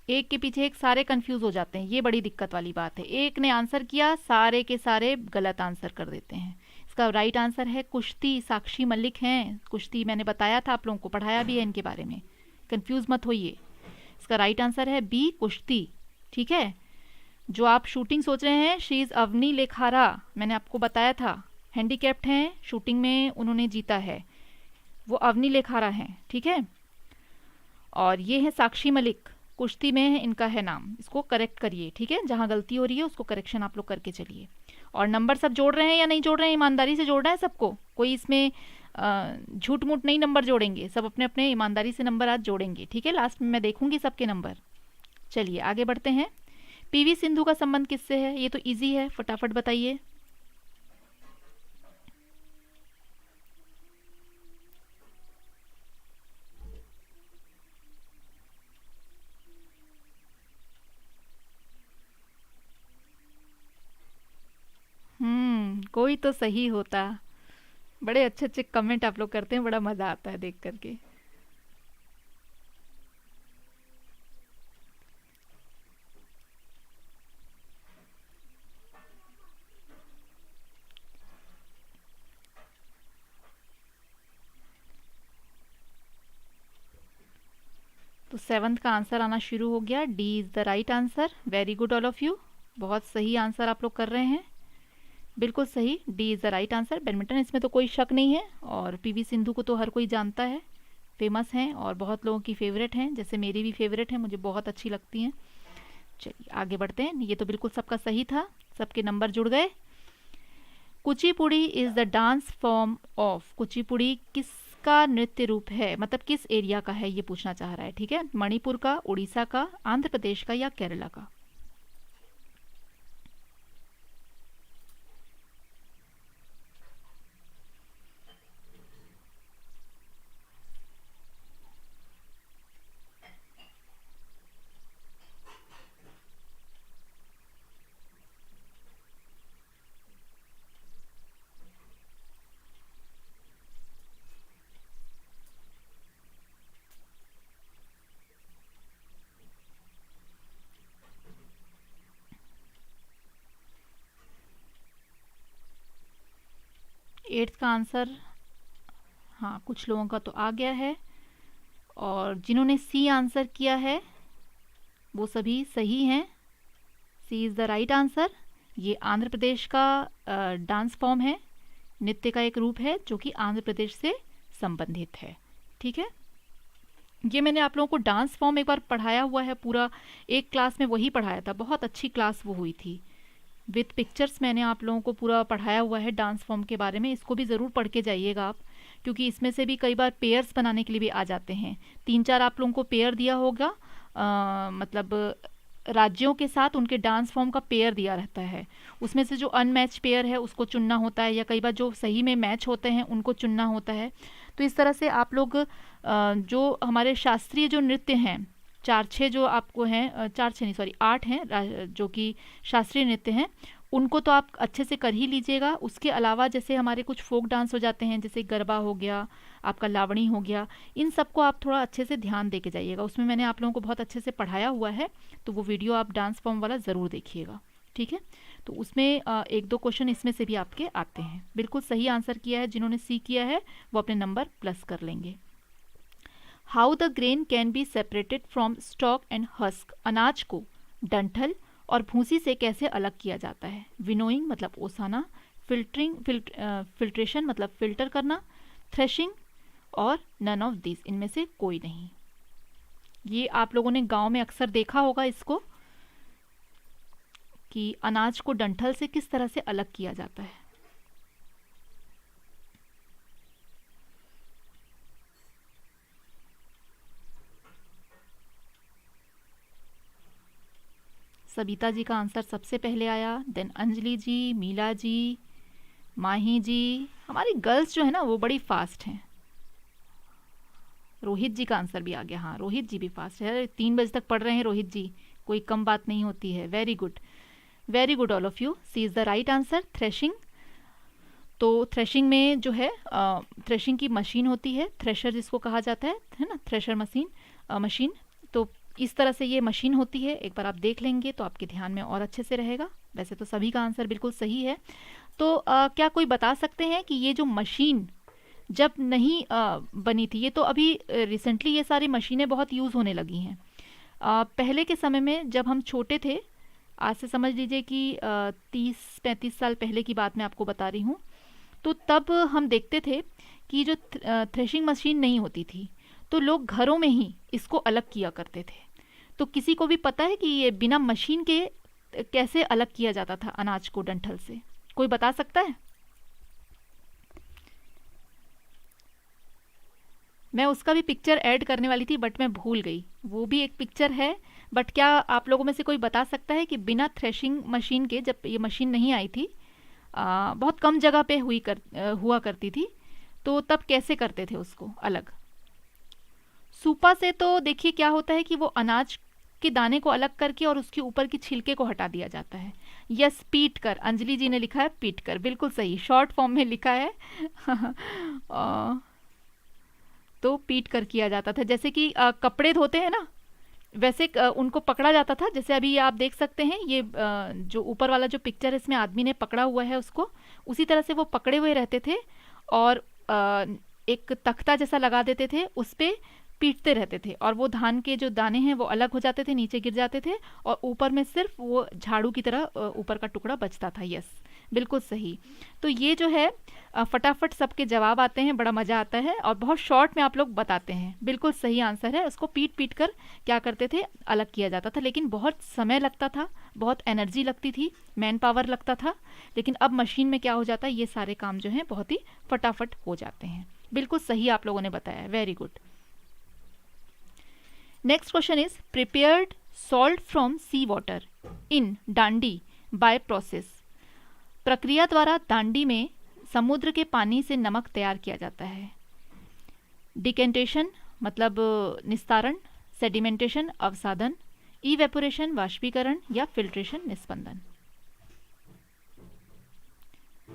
एक के पीछे एक सारे कंफ्यूज हो जाते हैं, ये बड़ी दिक्कत वाली बात है। एक ने आंसर किया, सारे के सारे गलत आंसर कर देते हैं। इसका राइट आंसर है कुश्ती, साक्षी मलिक हैं कुश्ती, मैंने बताया था आप लोगों को, पढ़ाया भी है इनके बारे में, कंफ्यूज मत होइए। इसका राइट आंसर है बी, कुश्ती, ठीक है। जो आप शूटिंग सोच रहे हैं, शी इज़ अवनी लेखारा, मैंने आपको बताया था, हैंडीकैप्ड हैं, शूटिंग में उन्होंने जीता है, वो अवनी लेखारा हैं, ठीक है। और ये है साक्षी मलिक, कुश्ती में इनका है नाम, इसको करेक्ट करिए, ठीक है, जहाँ गलती हो रही है उसको करेक्शन आप लोग करके चलिए। और नंबर सब जोड़ रहे हैं या नहीं जोड़ रहे हैं? ईमानदारी से जोड़ना है सबको, कोई इसमें झूठ मूठ नहीं नंबर जोड़ेंगे, सब अपने अपने ईमानदारी से नंबर आज जोड़ेंगे, ठीक है, लास्ट में मैं देखूंगी सबके नंबर। चलिए आगे बढ़ते हैं। पीवी सिंधु का संबंध किससे है? ये तो इजी है, फटाफट बताइए। कोई तो सही होता। बड़े अच्छे अच्छे कमेंट आप लोग करते हैं, बड़ा मजा आता है देख करके। तो 7th का आंसर आना शुरू हो गया। D is the right answer. Very good all of you, बहुत सही आंसर आप लोग कर रहे हैं, बिल्कुल सही। D is the right answer. Badminton, इसमें तो कोई शक नहीं है, और पीवी सिंधु को तो हर कोई जानता है, फेमस हैं और बहुत लोगों की फेवरेट हैं, जैसे मेरी भी फेवरेट हैं, मुझे बहुत अच्छी लगती हैं। चलिए आगे बढ़ते हैं। ये तो बिल्कुल सबका सही था, सबके नंबर जुड़ गए। Kuchipudi is the dance form of, Kuchipudi किसका नृत्य रूप है, मतलब किस एरिया का है, ये पूछना चाह रहा है। ठीक है, मणिपुर का, उड़ीसा का, आंध्र प्रदेश का या केरला का। एट्थ का आंसर, हाँ कुछ लोगों का तो आ गया है, और जिन्होंने सी आंसर किया है वो सभी सही हैं। सी इज़ द राइट आंसर। ये आंध्र प्रदेश का डांस फॉर्म है, नृत्य का एक रूप है जो कि आंध्र प्रदेश से संबंधित है। ठीक है, ये मैंने आप लोगों को डांस फॉर्म एक बार पढ़ाया हुआ है, पूरा एक क्लास में वही पढ़ाया था, बहुत अच्छी क्लास वो हुई थी, विथ पिक्चर्स मैंने आप लोगों को पूरा पढ़ाया हुआ है डांस फॉर्म के बारे में। इसको भी ज़रूर पढ़ के जाइएगा आप, क्योंकि इसमें से भी कई बार पेयर्स बनाने के लिए भी आ जाते हैं। 3-4 आप लोगों को पेयर दिया होगा, मतलब राज्यों के साथ उनके डांस फॉर्म का पेयर दिया रहता है, उसमें से जो अनमैच पेयर है उसको चुनना होता है, या कई बार जो सही में मैच होते हैं उनको चुनना होता है। तो इस तरह से आप लोग जो हमारे शास्त्रीय जो नृत्य हैं, 4-6 जो आपको हैं, 4-6 नहीं सॉरी 8 हैं जो कि शास्त्रीय नृत्य हैं, उनको तो आप अच्छे से कर ही लीजिएगा। उसके अलावा जैसे हमारे कुछ फोक डांस हो जाते हैं, जैसे गरबा हो गया, आपका लावणी हो गया, इन सबको आप थोड़ा अच्छे से ध्यान दे के जाइएगा। उसमें मैंने आप लोगों को बहुत अच्छे से पढ़ाया हुआ है, तो वो वीडियो आप डांस फॉर्म वाला ज़रूर देखिएगा। ठीक है, तो उसमें 1-2 क्वेश्चन इसमें से भी आपके आते हैं। बिल्कुल सही आंसर किया है जिन्होंने सी किया है, वो अपने नंबर प्लस कर लेंगे। How the grain can be separated from stock and husk, अनाज को डंठल और भूसी से कैसे अलग किया जाता है। विनोइंग मतलब ओसाना, फिल्ट्रेशन मतलब फिल्टर करना, थ्रेशिंग और नन ऑफ दिस, इनमें से कोई नहीं। ये आप लोगों ने गांव में अक्सर देखा होगा इसको, कि अनाज को डंठल से किस तरह से अलग किया जाता है। सबिता जी का आंसर सबसे पहले आया, देन अंजलि जी, मीला जी, माही जी। हमारी गर्ल्स जो है ना वो बड़ी फास्ट हैं। रोहित जी का आंसर भी आ गया, हाँ रोहित जी भी फास्ट है, 3 बजे तक पढ़ रहे हैं रोहित जी, कोई कम बात नहीं होती है। Very good, very good all of you. C is the right answer, threshing. तो थ्रेशिंग में जो है थ्रेशिंग की मशीन होती है, थ्रेशर जिसको कहा जाता है ना, थ्रेशर मशीन। तो इस तरह से ये मशीन होती है, एक बार आप देख लेंगे तो आपके ध्यान में और अच्छे से रहेगा। वैसे तो सभी का आंसर बिल्कुल सही है। तो क्या कोई बता सकते हैं कि ये जो मशीन जब नहीं बनी थी, ये तो अभी रिसेंटली ये सारी मशीनें बहुत यूज़ होने लगी हैं। पहले के समय में जब हम छोटे थे, आज से समझ लीजिए कि 30-35 साल पहले की बात मैं आपको बता रही हूँ, तो तब हम देखते थे कि जो थ्रेशिंग मशीन नहीं होती थी, तो लोग घरों में ही इसको अलग किया करते थे। तो किसी को भी पता है कि ये बिना मशीन के कैसे अलग किया जाता था अनाज को डंठल से? कोई बता सकता है? मैं उसका भी पिक्चर ऐड करने वाली थी बट मैं भूल गई, वो भी एक पिक्चर है। बट क्या आप लोगों में से कोई बता सकता है कि बिना थ्रेशिंग मशीन के, जब ये मशीन नहीं आई थी, बहुत कम जगह पे हुआ करती थी, तो तब कैसे करते थे उसको अलग? सूपा से तो देखिए क्या होता है कि वो अनाज के दाने को अलग करके और उसके ऊपर की छिलके को हटा दिया जाता है। यस, पीट कर, अंजलि जी ने लिखा है पीट कर, बिल्कुल सही, शॉर्ट फॉर्म में लिखा है। तो पीट कर किया जाता था, जैसे कि कपड़े धोते हैं ना, वैसे उनको पकड़ा जाता था। जैसे अभी आप देख सकते हैं ये जो ऊपर वाला जो पिक्चर है, इसमें आदमी ने पकड़ा हुआ है उसको, उसी तरह से वो पकड़े हुए रहते थे और एक तख्ता जैसा लगा देते थे, उस पर पीटते रहते थे और वो धान के जो दाने हैं वो अलग हो जाते थे, नीचे गिर जाते थे और ऊपर में सिर्फ वो झाड़ू की तरह ऊपर का टुकड़ा बचता था। यस, बिल्कुल सही। तो ये जो है फटाफट सबके जवाब आते हैं, बड़ा मज़ा आता है और बहुत शॉर्ट में आप लोग बताते हैं। बिल्कुल सही आंसर है। उसको पीट पीट कर क्या करते थे, अलग किया जाता था, लेकिन बहुत समय लगता था, बहुत एनर्जी लगती थी, मैन पावर लगता था। लेकिन अब मशीन में क्या हो जाता है, ये सारे काम जो हैं बहुत ही फटाफट हो जाते हैं। बिल्कुल सही आप लोगों ने बताया, very good. Next question is prepared salt from sea water in Dandi by process. प्रक्रिया द्वारा दांडी में समुद्र के पानी से नमक तैयार किया जाता है। डिकेंटेशन मतलब निस्तारण, सेडिमेंटेशन अवसादन, इवेपोरेशन वाष्पीकरण या फिल्ट्रेशन निस्पंदन।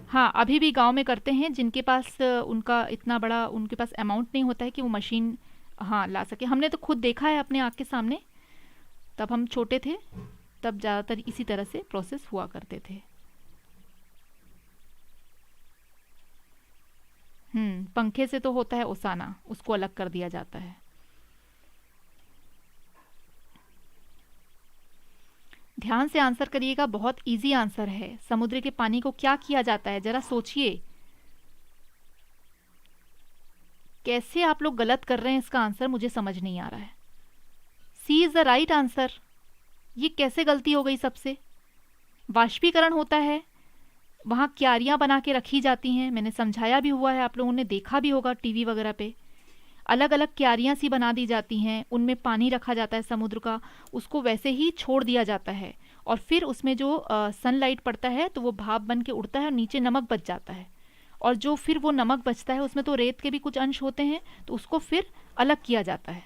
हाँ, अभी भी गांव में करते हैं जिनके पास उनका इतना बड़ा उनके पास अमाउंट नहीं होता है कि वो मशीन हाँ ला सके। हमने तो खुद देखा है अपने आँख के सामने, तब हम छोटे थे, तब ज़्यादातर इसी तरह से प्रोसेस हुआ करते थे। पंखे से तो होता है ओसाना, उसको अलग कर दिया जाता है। ध्यान से आंसर करिएगा, बहुत इजी आंसर है। समुद्र के पानी को क्या किया जाता है, जरा सोचिए। कैसे आप लोग गलत कर रहे हैं, इसका आंसर मुझे समझ नहीं आ रहा है। सी इज द राइट आंसर। ये कैसे गलती हो गई सबसे? वाष्पीकरण होता है, वहाँ क्यारियाँ बना के रखी जाती हैं, मैंने समझाया भी हुआ है, आप लोगों ने देखा भी होगा टीवी वगैरह पे। अलग अलग क्यारियाँ सी बना दी जाती हैं, उनमें पानी रखा जाता है समुद्र का, उसको वैसे ही छोड़ दिया जाता है और फिर उसमें जो सनलाइट पड़ता है तो वो भाप बन के उड़ता है और नीचे नमक बच जाता है। और जो फिर वो नमक बचता है उसमें तो रेत के भी कुछ अंश होते हैं, तो उसको फिर अलग किया जाता है।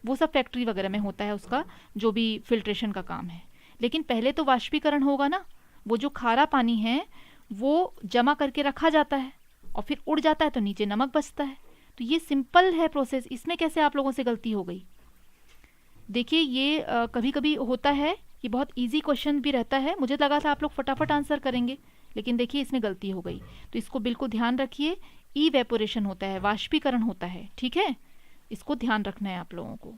वो सब फैक्ट्री वगैरह में होता है, उसका जो भी फिल्ट्रेशन का काम है। लेकिन पहले तो वाष्पीकरण होगा ना, वो जो खारा पानी है वो जमा करके रखा जाता है और फिर उड़ जाता है तो नीचे नमक बचता है। तो ये सिंपल है प्रोसेस, इसमें कैसे आप लोगों से गलती हो गई? देखिए ये कभी कभी होता है, ये बहुत इजी क्वेश्चन भी रहता है, मुझे लगा था आप लोग फटाफट आंसर करेंगे, लेकिन देखिए इसमें गलती हो गई। तो इसको बिल्कुल ध्यान रखिए, इवेपोरेशन होता है, वाष्पीकरण होता है, ठीक है? इसको ध्यान रखना है आप लोगों को।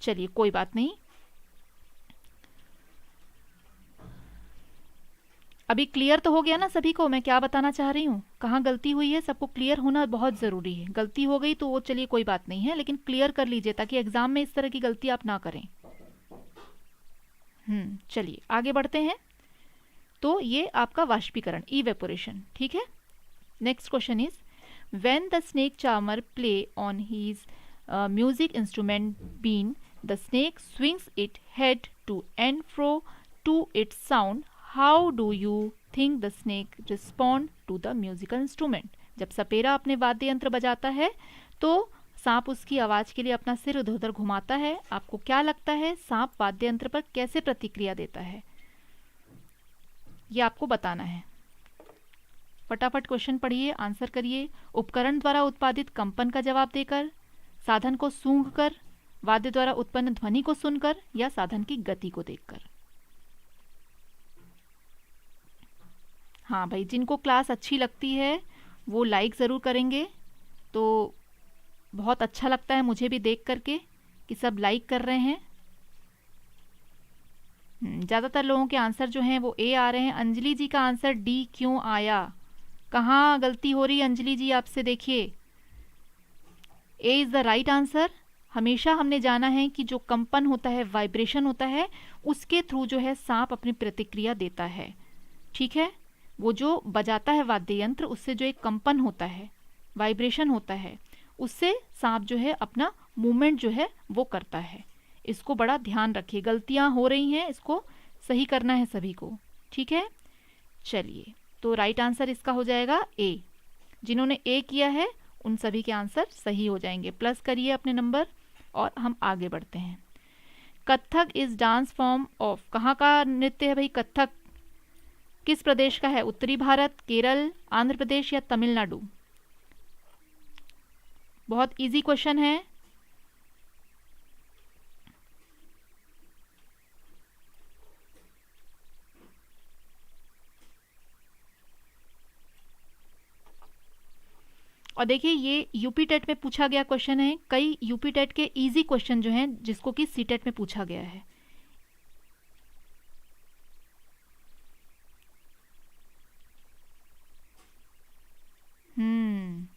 चलिए कोई बात नहीं, अभी क्लियर तो हो गया ना सभी को मैं क्या बताना चाह रही हूँ, कहाँ गलती हुई है, सबको क्लियर होना बहुत ज़रूरी है। गलती हो गई तो वो चलिए कोई बात नहीं है, लेकिन क्लियर कर लीजिए ताकि एग्ज़ाम में इस तरह की गलती आप ना करें। चलिए आगे बढ़ते हैं। तो ये आपका वाष्पीकरण, इवेपोरेशन, ठीक है। Next question is when the snake charmer play on his music instrument been, the snake swings it head to and fro to its sound, how do you think the snake respond to the musical instrument. जब सपेरा अपने वाद्य यंत्र बजाता है तो सांप उसकी आवाज के लिए अपना सिर उधर उधर घुमाता है। आपको क्या लगता है सांप वाद्य यंत्र पर कैसे प्रतिक्रिया देता है, ये आपको बताना है। फटाफट क्वेश्चन पढ़िए, आंसर करिए। उपकरण द्वारा उत्पादित कंपन का जवाब देकर, साधन को सूंघकर, वाद्य द्वारा उत्पन्न ध्वनि को सुनकर या साधन की गति को देखकर। हाँ भाई, जिनको क्लास अच्छी लगती है वो लाइक ज़रूर करेंगे, तो बहुत अच्छा लगता है मुझे भी देख करके कि सब लाइक कर रहे हैं। ज़्यादातर लोगों के आंसर जो हैं वो ए आ रहे हैं। अंजलि जी का आंसर डी क्यों आया, कहाँ गलती हो रही है अंजलि जी आपसे? देखिए A is the right answer. हमेशा हमने जाना है कि जो कंपन होता है, वाइब्रेशन होता है, उसके थ्रू जो है सांप अपनी प्रतिक्रिया देता है, ठीक है। वो जो बजाता है वाद्य यंत्र, उससे जो एक कंपन होता है, वाइब्रेशन होता है, उससे सांप जो है अपना मूवमेंट जो है वो करता है। इसको बड़ा ध्यान रखिए, गलतियां हो रही हैं, इसको सही करना है सभी को, ठीक है। चलिए, तो राइट आंसर इसका हो जाएगा ए। जिन्होंने ए किया है उन सभी के आंसर सही हो जाएंगे। प्लस करिए अपने नंबर और हम आगे बढ़ते हैं। Kathak is dance form of, कहाँ का नृत्य है भाई कथक? किस प्रदेश का है? उत्तरी भारत, केरल, आंध्र प्रदेश या तमिलनाडु? बहुत इजी क्वेश्चन है। और देखिए ये यूपी टेट में पूछा गया क्वेश्चन है, कई यूपी टेट के इजी क्वेश्चन जो हैं जिसको कि सी टेट में पूछा गया है। हम्म।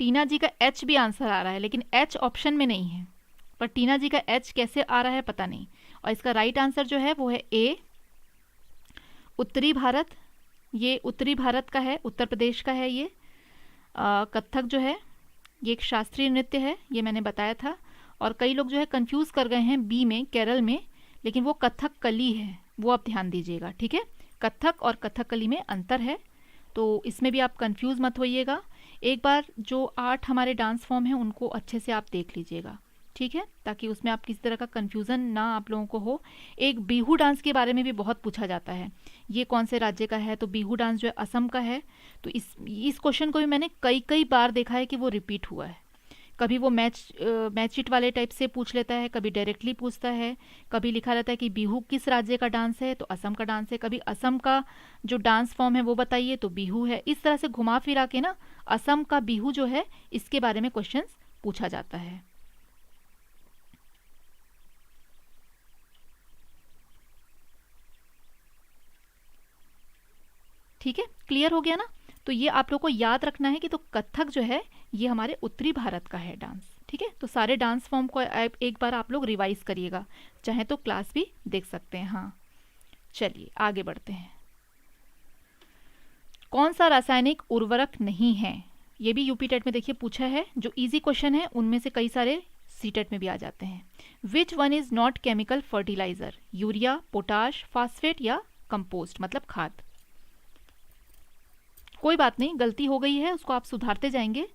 टीना जी का एच भी आंसर आ रहा है, लेकिन एच ऑप्शन में नहीं है, पर टीना जी का एच कैसे आ रहा है पता नहीं। और इसका राइट आंसर जो है वो है ए, उत्तरी भारत। ये उत्तरी भारत का है, उत्तर प्रदेश का है ये। कथक जो है ये एक शास्त्रीय नृत्य है, ये मैंने बताया था। और कई लोग जो है कंफ्यूज कर गए हैं बी में, केरल में, लेकिन वो कथक कली है, वो आप ध्यान दीजिएगा, ठीक है। कथक और कथकली में अंतर है, तो इसमें भी आप कंफ्यूज मत होइएगा। एक बार जो 8 हमारे डांस फॉर्म हैं उनको अच्छे से आप देख लीजिएगा, ठीक है, ताकि उसमें आप किसी तरह का कंफ्यूजन ना आप लोगों को हो। एक बिहू डांस के बारे में भी बहुत पूछा जाता है, ये कौन से राज्य का है, तो बिहू डांस जो है असम का है। तो इस क्वेश्चन को भी मैंने कई कई बार देखा है कि वो रिपीट हुआ है। कभी वो मैच इट वाले टाइप से पूछ लेता है, कभी डायरेक्टली पूछता है, कभी लिखा रहता है कि बिहू किस राज्य का डांस है, तो असम का डांस है। कभी असम का जो डांस फॉर्म है वो बताइए, तो बिहू है। इस तरह से घुमा फिरा के ना असम का बिहू जो है इसके बारे में क्वेश्चंस पूछा जाता है। ठीक है, क्लियर हो गया ना। तो ये आप लोग को याद रखना है कि तो कथक जो है ये हमारे उत्तरी भारत का है डांस, ठीक है। तो सारे डांस फॉर्म को एक बार आप लोग रिवाइज करिएगा, चाहे तो क्लास भी देख सकते हैं। हाँ चलिए आगे बढ़ते हैं। कौन सा रासायनिक उर्वरक नहीं है, ये भी यूपी टेट में देखिए पूछा है। जो इजी क्वेश्चन है उनमें से कई सारे सी टेट में भी आ जाते हैं। Which one is not chemical fertiliser, urea, potash, phosphate या कंपोस्ट, मतलब खाद। कोई बात नहीं, गलती हो गई है उसको आप सुधारते जाएंगे।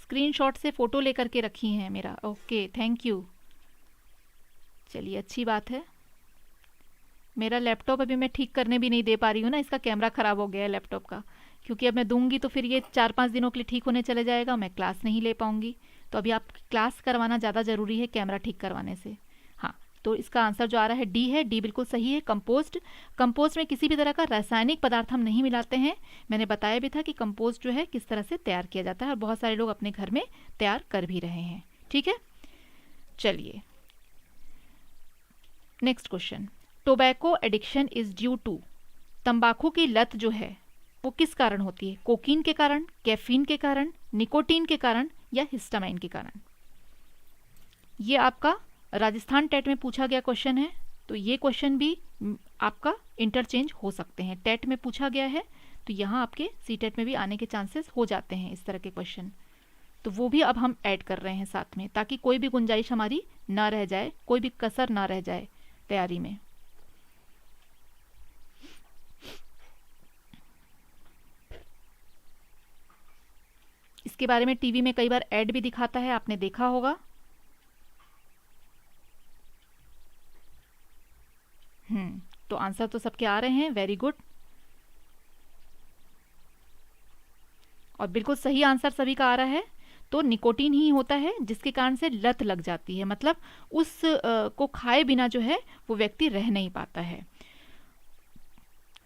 स्क्रीनशॉट से फोटो लेकर के रखी हैं मेरा, ओके थैंक यू। चलिए अच्छी बात है। मेरा लैपटॉप अभी मैं ठीक करने भी नहीं दे पा रही हूँ ना, इसका कैमरा ख़राब हो गया है लैपटॉप का, क्योंकि अब मैं दूंगी तो फिर ये 4-5 दिनों के लिए ठीक होने चले जाएगा, मैं क्लास नहीं ले पाऊंगी। तो अभी आप क्लास करवाना ज़्यादा ज़रूरी है कैमरा ठीक करवाने से। हाँ, तो इसका आंसर जो आ रहा है डी है, डी बिल्कुल सही है। कंपोस्ट, कंपोस्ट में किसी भी तरह का रासायनिक पदार्थ हम नहीं मिलाते हैं। मैंने बताया भी था कि कंपोस्ट जो है किस तरह से तैयार किया जाता है, और बहुत सारे लोग अपने घर में तैयार कर भी रहे हैं, ठीक है। चलिए next question. Tobacco addiction is due to, तंबाकू की लत जो है वो किस कारण होती है, कोकीन के कारण, कैफीन के कारण, निकोटीन के कारण या हिस्टामाइन के कारण। ये आपका राजस्थान टेट में पूछा गया क्वेश्चन है, तो ये क्वेश्चन भी आपका इंटरचेंज हो सकते हैं। टेट में पूछा गया है तो यहाँ आपके सी टेट में भी आने के चांसेस हो जाते हैं इस तरह के क्वेश्चन, तो वो भी अब हम ऐड कर रहे हैं साथ में, ताकि कोई भी गुंजाइश हमारी ना रह जाए, कोई भी कसर ना रह जाए तैयारी में। इसके बारे में टीवी में कई बार ऐड भी दिखाता है, आपने देखा होगा। तो आंसर तो सबके आ रहे हैं, वेरी गुड। और बिल्कुल सही आंसर सभी का आ रहा है। तो निकोटीन ही होता है जिसके कारण से लत लग जाती है, मतलब उस को खाए बिना जो है वो व्यक्ति रह नहीं पाता है,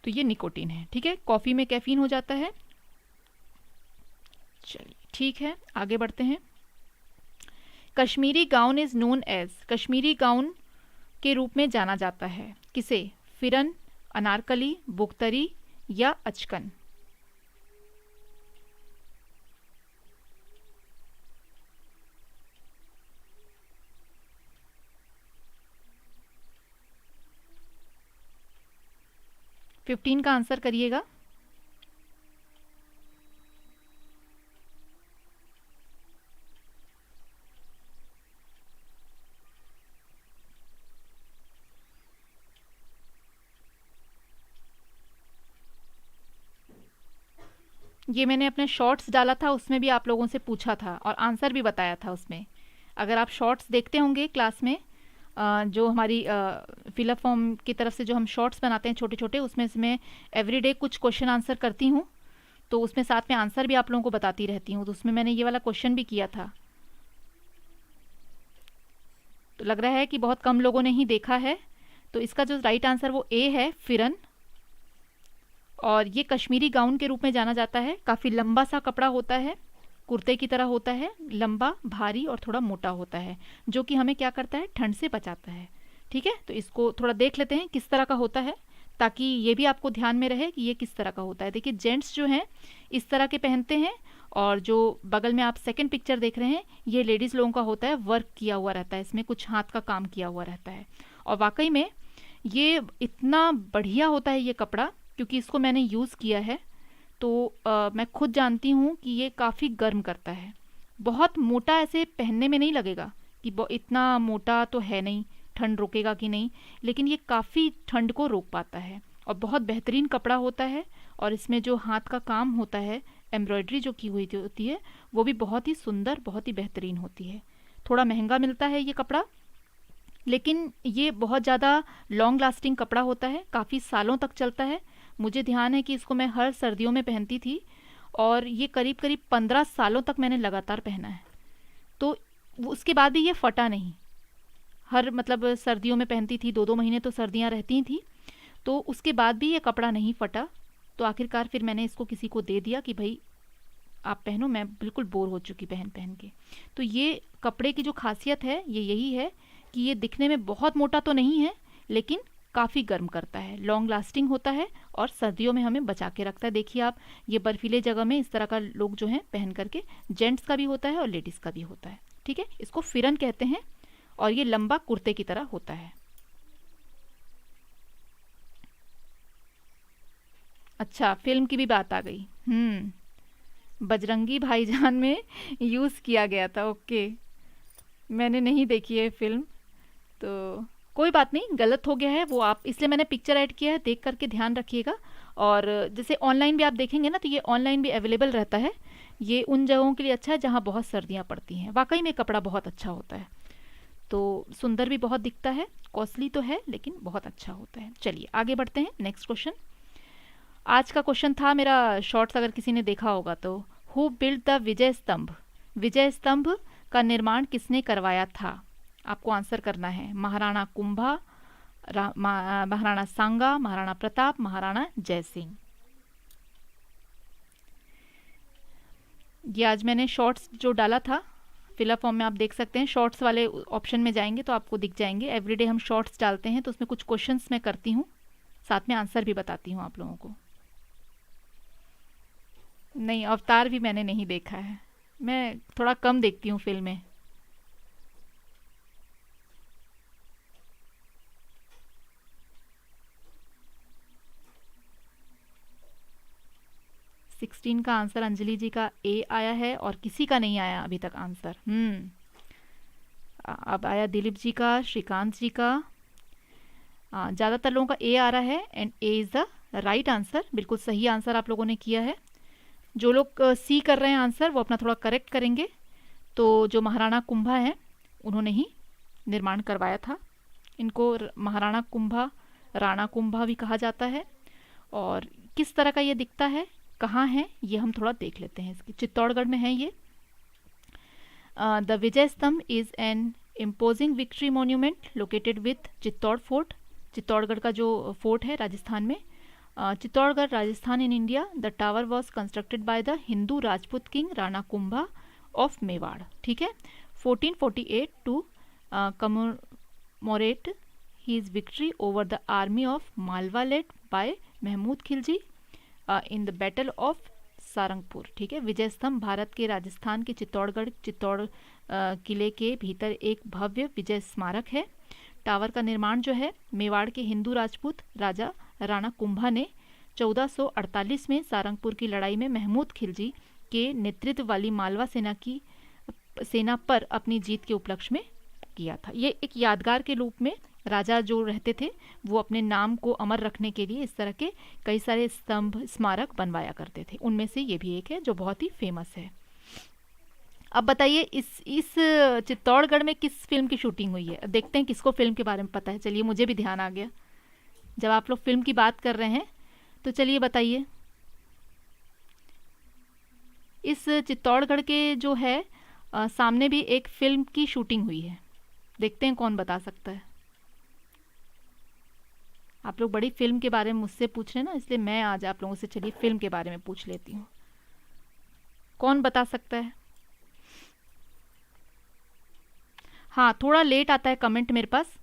तो ये निकोटीन है, ठीक है। कॉफ़ी में कैफीन हो जाता है। चलिए ठीक है आगे बढ़ते हैं। Kashmiri gown is known as, Kashmiri gown के रूप में जाना जाता है किसे, फिरन, अनारकली, बुगतरी या अचकन। फिफ्टीन का आंसर करिएगा। ये मैंने अपने शॉर्ट्स डाला था, उसमें भी आप लोगों से पूछा था और आंसर भी बताया था उसमें। अगर आप शॉर्ट्स देखते होंगे क्लास में, जो हमारी फिलअप फॉर्म की तरफ से जो हम शॉर्ट्स बनाते हैं छोटे छोटे, उसमें से मैं एवरीडे कुछ क्वेश्चन आंसर करती हूँ, तो उसमें साथ में आंसर भी आप लोगों को बताती रहती हूँ। तो उसमें मैंने ये वाला क्वेश्चन भी किया था। तो लग रहा है कि बहुत कम लोगों ने ही देखा है। तो इसका जो राइट आंसर वो ए है, फिरन। और ये कश्मीरी गाउन के रूप में जाना जाता है। काफ़ी लंबा सा कपड़ा होता है, कुर्ते की तरह होता है, लंबा, भारी और थोड़ा मोटा होता है, जो कि हमें क्या करता है, ठंड से बचाता है। ठीक है, तो इसको थोड़ा देख लेते हैं किस तरह का होता है, ताकि ये भी आपको ध्यान में रहे कि ये किस तरह का होता है। देखिए जेंट्स जो हैं इस तरह के पहनते हैं, और जो बगल में आप सेकंड पिक्चर देख रहे हैं ये लेडीज़ लोगों का होता है, वर्क किया हुआ रहता है, इसमें कुछ हाथ का काम किया हुआ रहता है। और वाकई में ये इतना बढ़िया होता है ये कपड़ा, क्योंकि इसको मैंने यूज़ किया है, तो मैं खुद जानती हूँ कि ये काफ़ी गर्म करता है। बहुत मोटा ऐसे पहनने में नहीं लगेगा कि इतना मोटा तो है नहीं, ठंड रोकेगा कि नहीं, लेकिन ये काफ़ी ठंड को रोक पाता है और बहुत बेहतरीन कपड़ा होता है। और इसमें जो हाथ का काम होता है, एम्ब्रॉयडरी जो की हुई होती है, वो भी बहुत ही सुंदर, बहुत ही बेहतरीन होती है। थोड़ा महंगा मिलता है ये कपड़ा, लेकिन ये बहुत ज़्यादा लॉन्ग लास्टिंग कपड़ा होता है, काफ़ी सालों तक चलता है। मुझे ध्यान है कि इसको मैं हर सर्दियों में पहनती थी, और ये करीब करीब 15 सालों तक मैंने लगातार पहना है। तो उसके बाद भी ये फटा नहीं। हर मतलब सर्दियों में पहनती थी, 2-2 महीने तो सर्दियाँ रहती ही थी, तो उसके बाद भी ये कपड़ा नहीं फटा। तो आखिरकार फिर मैंने इसको किसी को दे दिया कि भाई आप पहनो, मैं बिल्कुल बोर हो चुकी पहन पहन के। तो ये कपड़े की जो खासियत है ये यही है कि ये दिखने में बहुत मोटा तो नहीं है, लेकिन काफ़ी गर्म करता है, लॉन्ग लास्टिंग होता है और सर्दियों में हमें बचा के रखता है। देखिए आप, ये बर्फीले जगह में इस तरह का लोग जो हैं पहन करके, जेंट्स का भी होता है और लेडीज़ का भी होता है। ठीक है, इसको फिरन कहते हैं और ये लंबा कुर्ते की तरह होता है। अच्छा, फिल्म की भी बात आ गई। बजरंगी भाईजान में यूज़ किया गया था। ओके, मैंने नहीं देखी है फिल्म, तो कोई बात नहीं, गलत हो गया है वो, आप इसलिए मैंने पिक्चर ऐड किया है, देख करके ध्यान रखिएगा। और जैसे ऑनलाइन भी आप देखेंगे ना, तो ये ऑनलाइन भी अवेलेबल रहता है। ये उन जगहों के लिए अच्छा है जहाँ बहुत सर्दियाँ पड़ती हैं। वाकई में कपड़ा बहुत अच्छा होता है, तो सुंदर भी बहुत दिखता है, कॉस्टली तो है लेकिन बहुत अच्छा होता है। चलिए आगे बढ़ते हैं, नेक्स्ट क्वेश्चन। आज का क्वेश्चन था मेरा शॉर्ट्स, अगर किसी ने देखा होगा तो, हु बिल्ड द विजय स्तंभ? विजय स्तंभ का निर्माण किसने करवाया था? आपको आंसर करना है। महाराणा कुंभा, महाराणा सांगा, महाराणा प्रताप, महाराणा जयसिंह। ये आज मैंने शॉर्ट्स जो डाला था फिलअप फॉर्म में, आप देख सकते हैं, शॉर्ट्स वाले ऑप्शन में जाएंगे तो आपको दिख जाएंगे। एवरीडे हम शॉर्ट्स डालते हैं, तो उसमें कुछ क्वेश्चंस मैं करती हूँ, साथ में आंसर भी बताती हूँ आप लोगों को। नहीं, अवतार भी मैंने नहीं देखा है, मैं थोड़ा कम देखती हूँ फिल्में। 16 का आंसर अंजलि जी का ए आया है, और किसी का नहीं आया अभी तक आंसर। अब आया दिलीप जी का, श्रीकांत जी का। ज़्यादातर लोगों का ए आ रहा है, and A is the right answer. बिल्कुल सही आंसर आप लोगों ने किया है। जो लोग सी कर रहे हैं आंसर, वो अपना थोड़ा करेक्ट करेंगे। तो जो महाराणा कुंभा हैं, उन्होंने ही निर्माण करवाया था। इनको महाराणा कुंभा, राणा कुंभा भी कहा जाता है। और किस तरह का ये दिखता है, कहाँ है, ये हम थोड़ा देख लेते हैं। इसकी चित्तौड़गढ़ में है ये। The Vijay Stambh is an imposing victory monument located with Chittor fort. Chittorgarh का जो फोर्ट है राजस्थान में, Chittorgarh Rajasthan in India. The tower was constructed by the Hindu Rajput king Rana Kumbha of Mewar. ठीक है, 1448 to commemorate his victory over the army of Malwa led by Mahmud Khilji in the battle of Sarangpur. ठीक है, विजय स्तंभ भारत के राजस्थान के चित्तौड़ किले के भीतर एक भव्य विजय स्मारक है। टावर का निर्माण जो है, मेवाड़ के हिंदू राजपूत राजा राणा कुंभा ने 1448 में सारंगपुर की लड़ाई में महमूद खिलजी के नेतृत्व वाली मालवा सेना पर अपनी जीत के उपलक्ष्य में किया था। ये एक यादगार के रूप में राजा जो रहते थे वो अपने नाम को अमर रखने के लिए इस तरह के कई सारे स्तंभ स्मारक बनवाया करते थे। उनमें से ये भी एक है जो बहुत ही फेमस है। अब बताइए इस चित्तौड़गढ़ में किस फिल्म की शूटिंग हुई है। देखते हैं किसको फिल्म के बारे में पता है। चलिए, मुझे भी ध्यान आ गया जब आप लोग फिल्म की बात कर रहे हैं, तो चलिए बताइए इस चित्तौड़गढ़ के जो है सामने भी एक फिल्म की शूटिंग हुई है। देखते हैं कौन बता सकता है। आप लोग बड़ी फिल्म के बारे में मुझसे पूछ रहे हैं ना, इसलिए मैं आज आप लोगों से चलिए फिल्म के बारे में पूछ लेती हूँ। कौन बता सकता है? हाँ, थोड़ा लेट आता है कमेंट मेरे पास।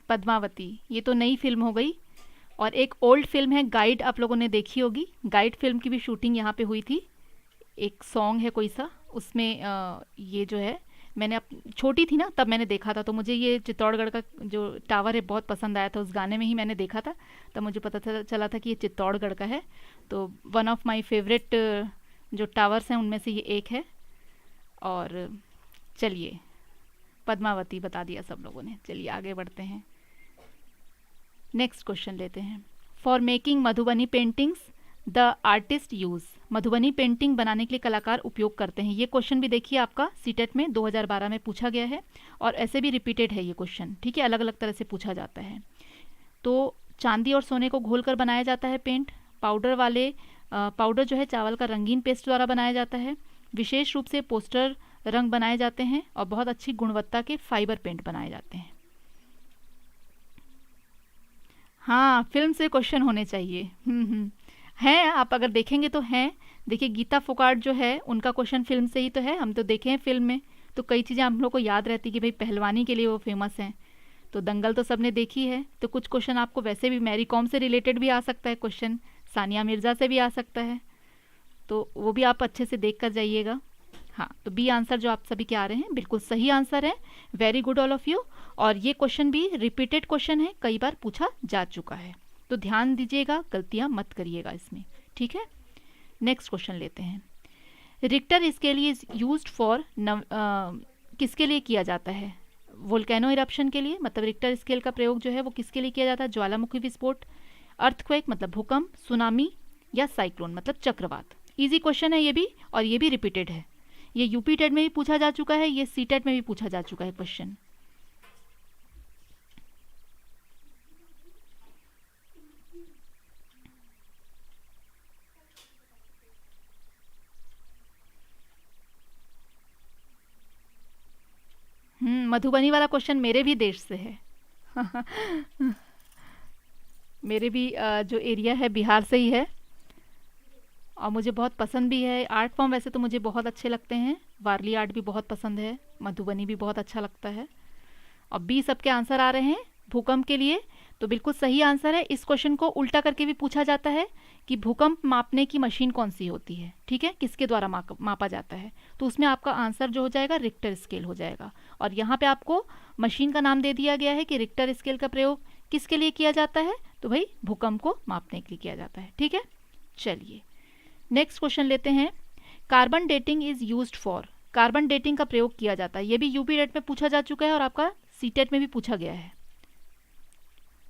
पद्मावती, ये तो नई फिल्म हो गई। और एक ओल्ड फिल्म है गाइड, आप लोगों ने देखी होगी। गाइड फिल्म की भी शूटिंग यहाँ पे हुई थी। एक सॉन्ग है कोई सा, उसमें ये जो है, मैंने छोटी थी ना तब मैंने देखा था, तो मुझे ये चित्तौड़गढ़ का जो टावर है बहुत पसंद आया था। उस गाने में ही मैंने देखा था, तब मुझे पता चला था कि ये चित्तौड़गढ़ का है। तो वन ऑफ माय फेवरेट जो टावर्स हैं उनमें से ये एक है। और चलिए, पद्मावती बता दिया सब लोगों ने। चलिए आगे बढ़ते हैं, नेक्स्ट क्वेश्चन लेते हैं। For making Madhubani paintings the artist use, Madhubani painting बनाने के लिए कलाकार उपयोग करते हैं। ये क्वेश्चन भी देखिए आपका सीटेट में 2012 में पूछा गया है, और ऐसे भी रिपीटेड है ये क्वेश्चन, ठीक है, अलग अलग तरह से पूछा जाता है। तो चांदी और सोने को घोल कर बनाया जाता है पेंट। पाउडर जो है चावल का रंगीन पेस्ट द्वारा बनाया जाता है। विशेष रूप से पोस्टर रंग बनाए जाते हैं, और बहुत अच्छी गुणवत्ता के फाइबर पेंट बनाए जाते हैं। हाँ, फिल्म से क्वेश्चन होने चाहिए। हैं, आप अगर देखेंगे तो हैं। देखिए, गीता फोगाट जो है उनका क्वेश्चन फिल्म से ही तो है। हम तो देखे हैं फिल्म में, तो कई चीज़ें हम लोग को याद रहती कि भाई पहलवानी के लिए वो फेमस हैं। तो दंगल तो सबने देखी है। तो कुछ क्वेश्चन आपको वैसे भी मैरी कॉम से रिलेटेड भी आ सकता है क्वेश्चन, सानिया मिर्ज़ा से भी आ सकता है, तो वो भी आप अच्छे से देख कर जाइएगा। हाँ, तो बी आंसर जो आप सभी के आ रहे हैं बिल्कुल सही आंसर है। Very good all of you. और ये क्वेश्चन भी रिपीटेड क्वेश्चन है, कई बार पूछा जा चुका है, तो ध्यान दीजिएगा, गलतियां मत करिएगा इसमें, ठीक है। नेक्स्ट क्वेश्चन लेते हैं। Richter scale is used for किसके लिए किया जाता है? वोल्केनो इरप्शन के लिए, मतलब रिक्टर स्केल का प्रयोग जो है वो किसके लिए किया जाता है? ज्वालामुखी विस्फोट, अर्थक्वेक मतलब भूकंप, सुनामी, या साइक्लोन मतलब चक्रवात। इजी क्वेश्चन है ये भी, और ये भी रिपीटेड है। ये यूपी टेट में भी पूछा जा चुका है, ये सी टेट में भी पूछा जा चुका है क्वेश्चन। मधुबनी वाला क्वेश्चन मेरे भी देश से है। मेरे भी जो एरिया है बिहार से ही है, और मुझे बहुत पसंद भी है। आर्ट फॉर्म वैसे तो मुझे बहुत अच्छे लगते हैं, वारली आर्ट भी बहुत पसंद है, मधुबनी भी बहुत अच्छा लगता है। और बी सबके आंसर आ रहे हैं भूकंप के लिए, तो बिल्कुल सही आंसर है। इस क्वेश्चन को उल्टा करके भी पूछा जाता है कि भूकंप मापने की मशीन कौन सी होती है, ठीक है, किसके द्वारा मापा जाता है। तो उसमें आपका आंसर जो हो जाएगा रिक्टर स्केल हो जाएगा। और यहाँ पे आपको मशीन का नाम दे दिया गया है कि रिक्टर स्केल का प्रयोग किसके लिए किया जाता है, तो भाई भूकंप को मापने के लिए किया जाता है, ठीक है। चलिए नेक्स्ट क्वेश्चन लेते हैं। Carbon dating is used for, carbon dating का प्रयोग किया जाता है। ये भी यूपी डेट में पूछा जा चुका है, और आपका सीटेट में भी पूछा गया है।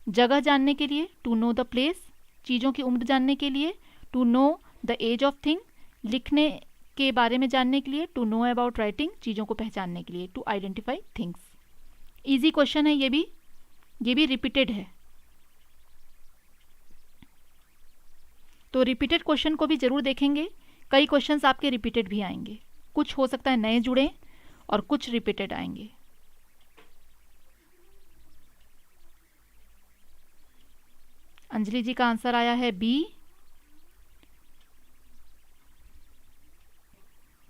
जगह जानने के लिए, टू नो द प्लेस, चीज़ों की उम्र जानने के लिए, to know the age of thing, लिखने के बारे में जानने के लिए, टू नो अबाउट राइटिंग, चीज़ों को पहचानने के लिए, to identify things. Easy question है ये भी रिपीटेड है। तो रिपीटेड क्वेश्चन को भी जरूर देखेंगे, कई क्वेश्चंस आपके रिपीटेड भी आएंगे, कुछ हो सकता है नए जुड़े और कुछ रिपीटेड आएंगे। अंजलि जी का आंसर आया है बी,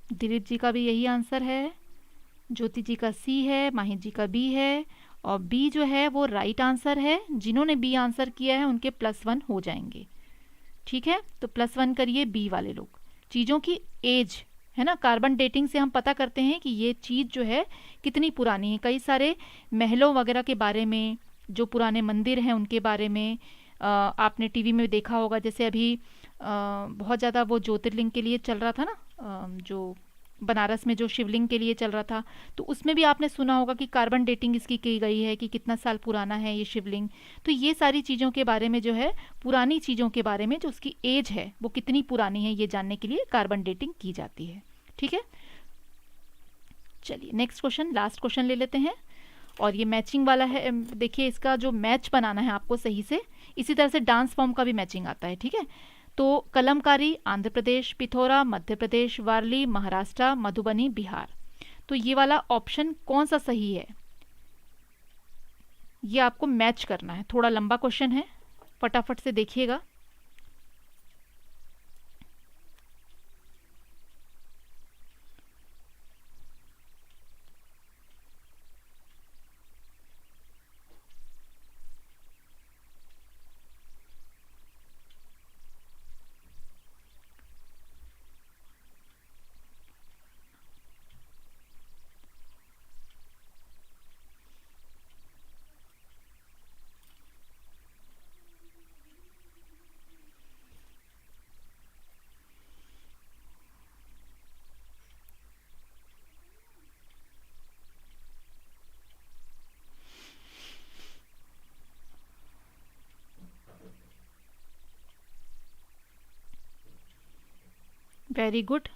दिलीप जी का भी यही आंसर है, ज्योति जी का सी है, माहिर जी का बी है, और बी जो है वो राइट आंसर है। जिन्होंने बी आंसर किया है उनके +1 हो जाएंगे, ठीक है। तो +1 करिए बी वाले लोग। चीज़ों की एज है ना, कार्बन डेटिंग से हम पता करते हैं कि ये चीज़ जो है कितनी पुरानी है। कई सारे महलों वगैरह के बारे में, जो पुराने मंदिर हैं उनके बारे में। आपने टीवी में देखा होगा, जैसे अभी बहुत ज़्यादा वो ज्योतिर्लिंग के लिए चल रहा था ना, जो बनारस में जो शिवलिंग के लिए चल रहा था, तो उसमें भी आपने सुना होगा कि कार्बन डेटिंग इसकी की गई है कि कितना साल पुराना है ये शिवलिंग। तो ये सारी चीज़ों के बारे में जो है, पुरानी चीज़ों के बारे में जो उसकी एज है वो कितनी पुरानी है, ये जानने के लिए कार्बन डेटिंग की जाती है। ठीक है, चलिए नेक्स्ट क्वेश्चन, लास्ट क्वेश्चन ले लेते हैं। और ये मैचिंग वाला है। देखिए, इसका जो मैच बनाना है आपको सही से, इसी तरह से डांस फॉर्म का भी मैचिंग आता है। ठीक है, तो कलमकारी आंध्र प्रदेश, पिथौरा मध्य प्रदेश, वारली महाराष्ट्र, मधुबनी बिहार। तो ये वाला ऑप्शन कौन सा सही है, ये आपको मैच करना है। थोड़ा लंबा क्वेश्चन है, फटाफट से देखिएगा। Very good.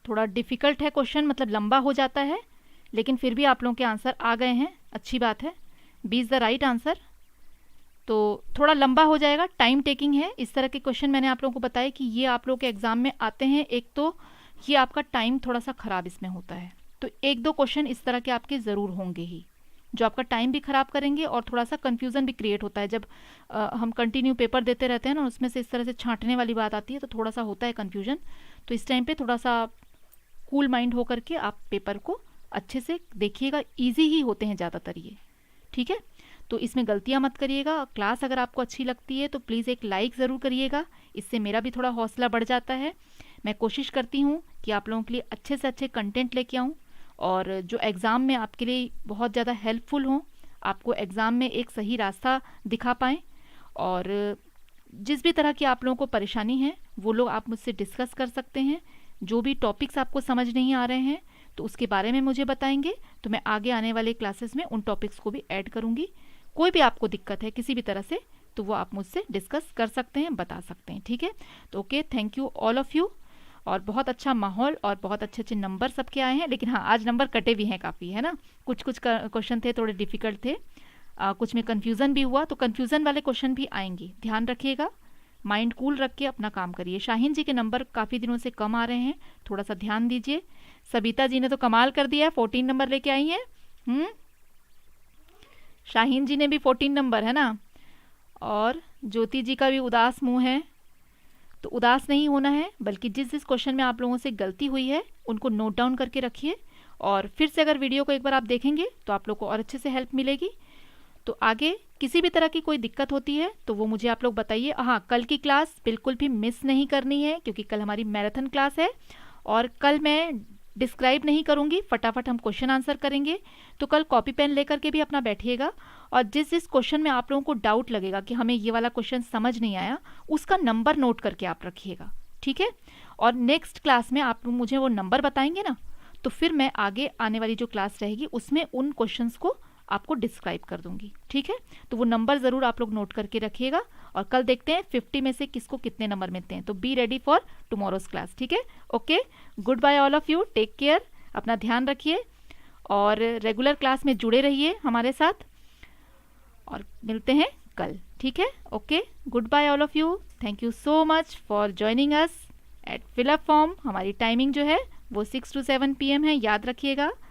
थोड़ा डिफ़िकल्ट है क्वेश्चन, मतलब लंबा हो जाता है, लेकिन फिर भी आप लोगों के आंसर आ गए हैं, अच्छी बात है। B is the right answer. तो थोड़ा लंबा हो जाएगा, टाइम टेकिंग है। इस तरह के क्वेश्चन मैंने आप लोगों को बताया कि ये आप लोगों के एग्ज़ाम में आते हैं। एक तो ये आपका टाइम थोड़ा सा ख़राब इसमें होता है, तो एक दो क्वेश्चन इस तरह के आपके ज़रूर होंगे ही, जो आपका टाइम भी ख़राब करेंगे और थोड़ा सा कन्फ्यूज़न भी क्रिएट होता है। जब हम कंटिन्यू पेपर देते रहते हैं ना, उसमें से इस तरह से छांटने वाली बात आती है, तो थोड़ा सा होता है कन्फ्यूजन। तो इस टाइम पे थोड़ा सा कूल माइंड होकर के आप पेपर को अच्छे से देखिएगा। ईजी ही होते हैं ज़्यादातर ये, ठीक है। तो इसमें गलतियाँ मत करिएगा। क्लास अगर आपको अच्छी लगती है तो प्लीज़ एक लाइक ज़रूर करिएगा, इससे मेरा भी थोड़ा हौसला बढ़ जाता है। मैं कोशिश करती हूँ कि आप लोगों के लिए अच्छे से अच्छे कंटेंट लेके आऊँ, और जो एग्ज़ाम में आपके लिए बहुत ज़्यादा हेल्पफुल हों, आपको एग्ज़ाम में एक सही रास्ता दिखा पाएँ। और जिस भी तरह की आप लोगों को परेशानी है वो लोग आप मुझसे डिस्कस कर सकते हैं। जो भी टॉपिक्स आपको समझ नहीं आ रहे हैं तो उसके बारे में मुझे बताएंगे, तो मैं आगे आने वाले क्लासेस में उन टॉपिक्स को भी ऐड करूँगी। कोई भी आपको दिक्कत है किसी भी तरह से, तो वो आप मुझसे डिस्कस कर सकते हैं, बता सकते हैं, ठीक है। तो okay, thank you all of you. और बहुत अच्छा माहौल और बहुत अच्छे अच्छे नंबर सबके आए हैं, लेकिन हाँ आज नंबर कटे भी हैं काफ़ी, है ना। कुछ कुछ क्वेश्चन थे थोड़े डिफ़िकल्ट थे, कुछ में कन्फ्यूज़न भी हुआ, तो कन्फ्यूज़न वाले क्वेश्चन भी आएंगे, ध्यान रखिएगा। माइंड कूल रख के अपना काम करिए। शाहीन जी के नंबर काफ़ी दिनों से कम आ रहे हैं, थोड़ा सा ध्यान दीजिए। सबिता जी ने तो कमाल कर दिया है, 14 नंबर लेके आई हैं। शाहीन जी ने भी 14 नंबर, है ना। और ज्योति जी का भी उदास मुंह है, तो उदास नहीं होना है, बल्कि जिस जिस क्वेश्चन में आप लोगों से गलती हुई है उनको नोट डाउन करके रखिए। और फिर से अगर वीडियो को एक बार आप देखेंगे तो आप लोग को और अच्छे से हेल्प मिलेगी। तो आगे किसी भी तरह की कोई दिक्कत होती है तो वो मुझे आप लोग बताइए। हाँ, कल की क्लास बिल्कुल भी मिस नहीं करनी है, क्योंकि कल हमारी मैराथन क्लास है और कल मैं डिस्क्राइब नहीं करूँगी, फटाफट हम क्वेश्चन आंसर करेंगे। तो कल कॉपी पेन लेकर के भी अपना बैठिएगा, और जिस जिस क्वेश्चन में आप लोगों को डाउट लगेगा कि हमें ये वाला क्वेश्चन समझ नहीं आया, उसका नंबर नोट करके आप रखिएगा, ठीक है। और नेक्स्ट क्लास में आप मुझे वो नंबर बताएंगे ना, तो फिर मैं आगे आने वाली जो क्लास रहेगी उसमें उन क्वेश्चंस को आपको डिस्क्राइब कर दूंगी, ठीक है। तो वो नंबर ज़रूर आप लोग नोट करके रखिएगा, और कल देखते हैं 50 में से किसको कितने नंबर मिलते हैं। तो be ready for tomorrow's class, ठीक है। Okay, good bye all of you, take care, अपना ध्यान रखिए और रेगुलर क्लास में जुड़े रहिए हमारे साथ, और मिलते हैं कल, ठीक है। Okay, good bye all of you, thank you so much for joining us at fill up form. हमारी टाइमिंग जो है वो 6 to 7 PM है, याद रखिएगा।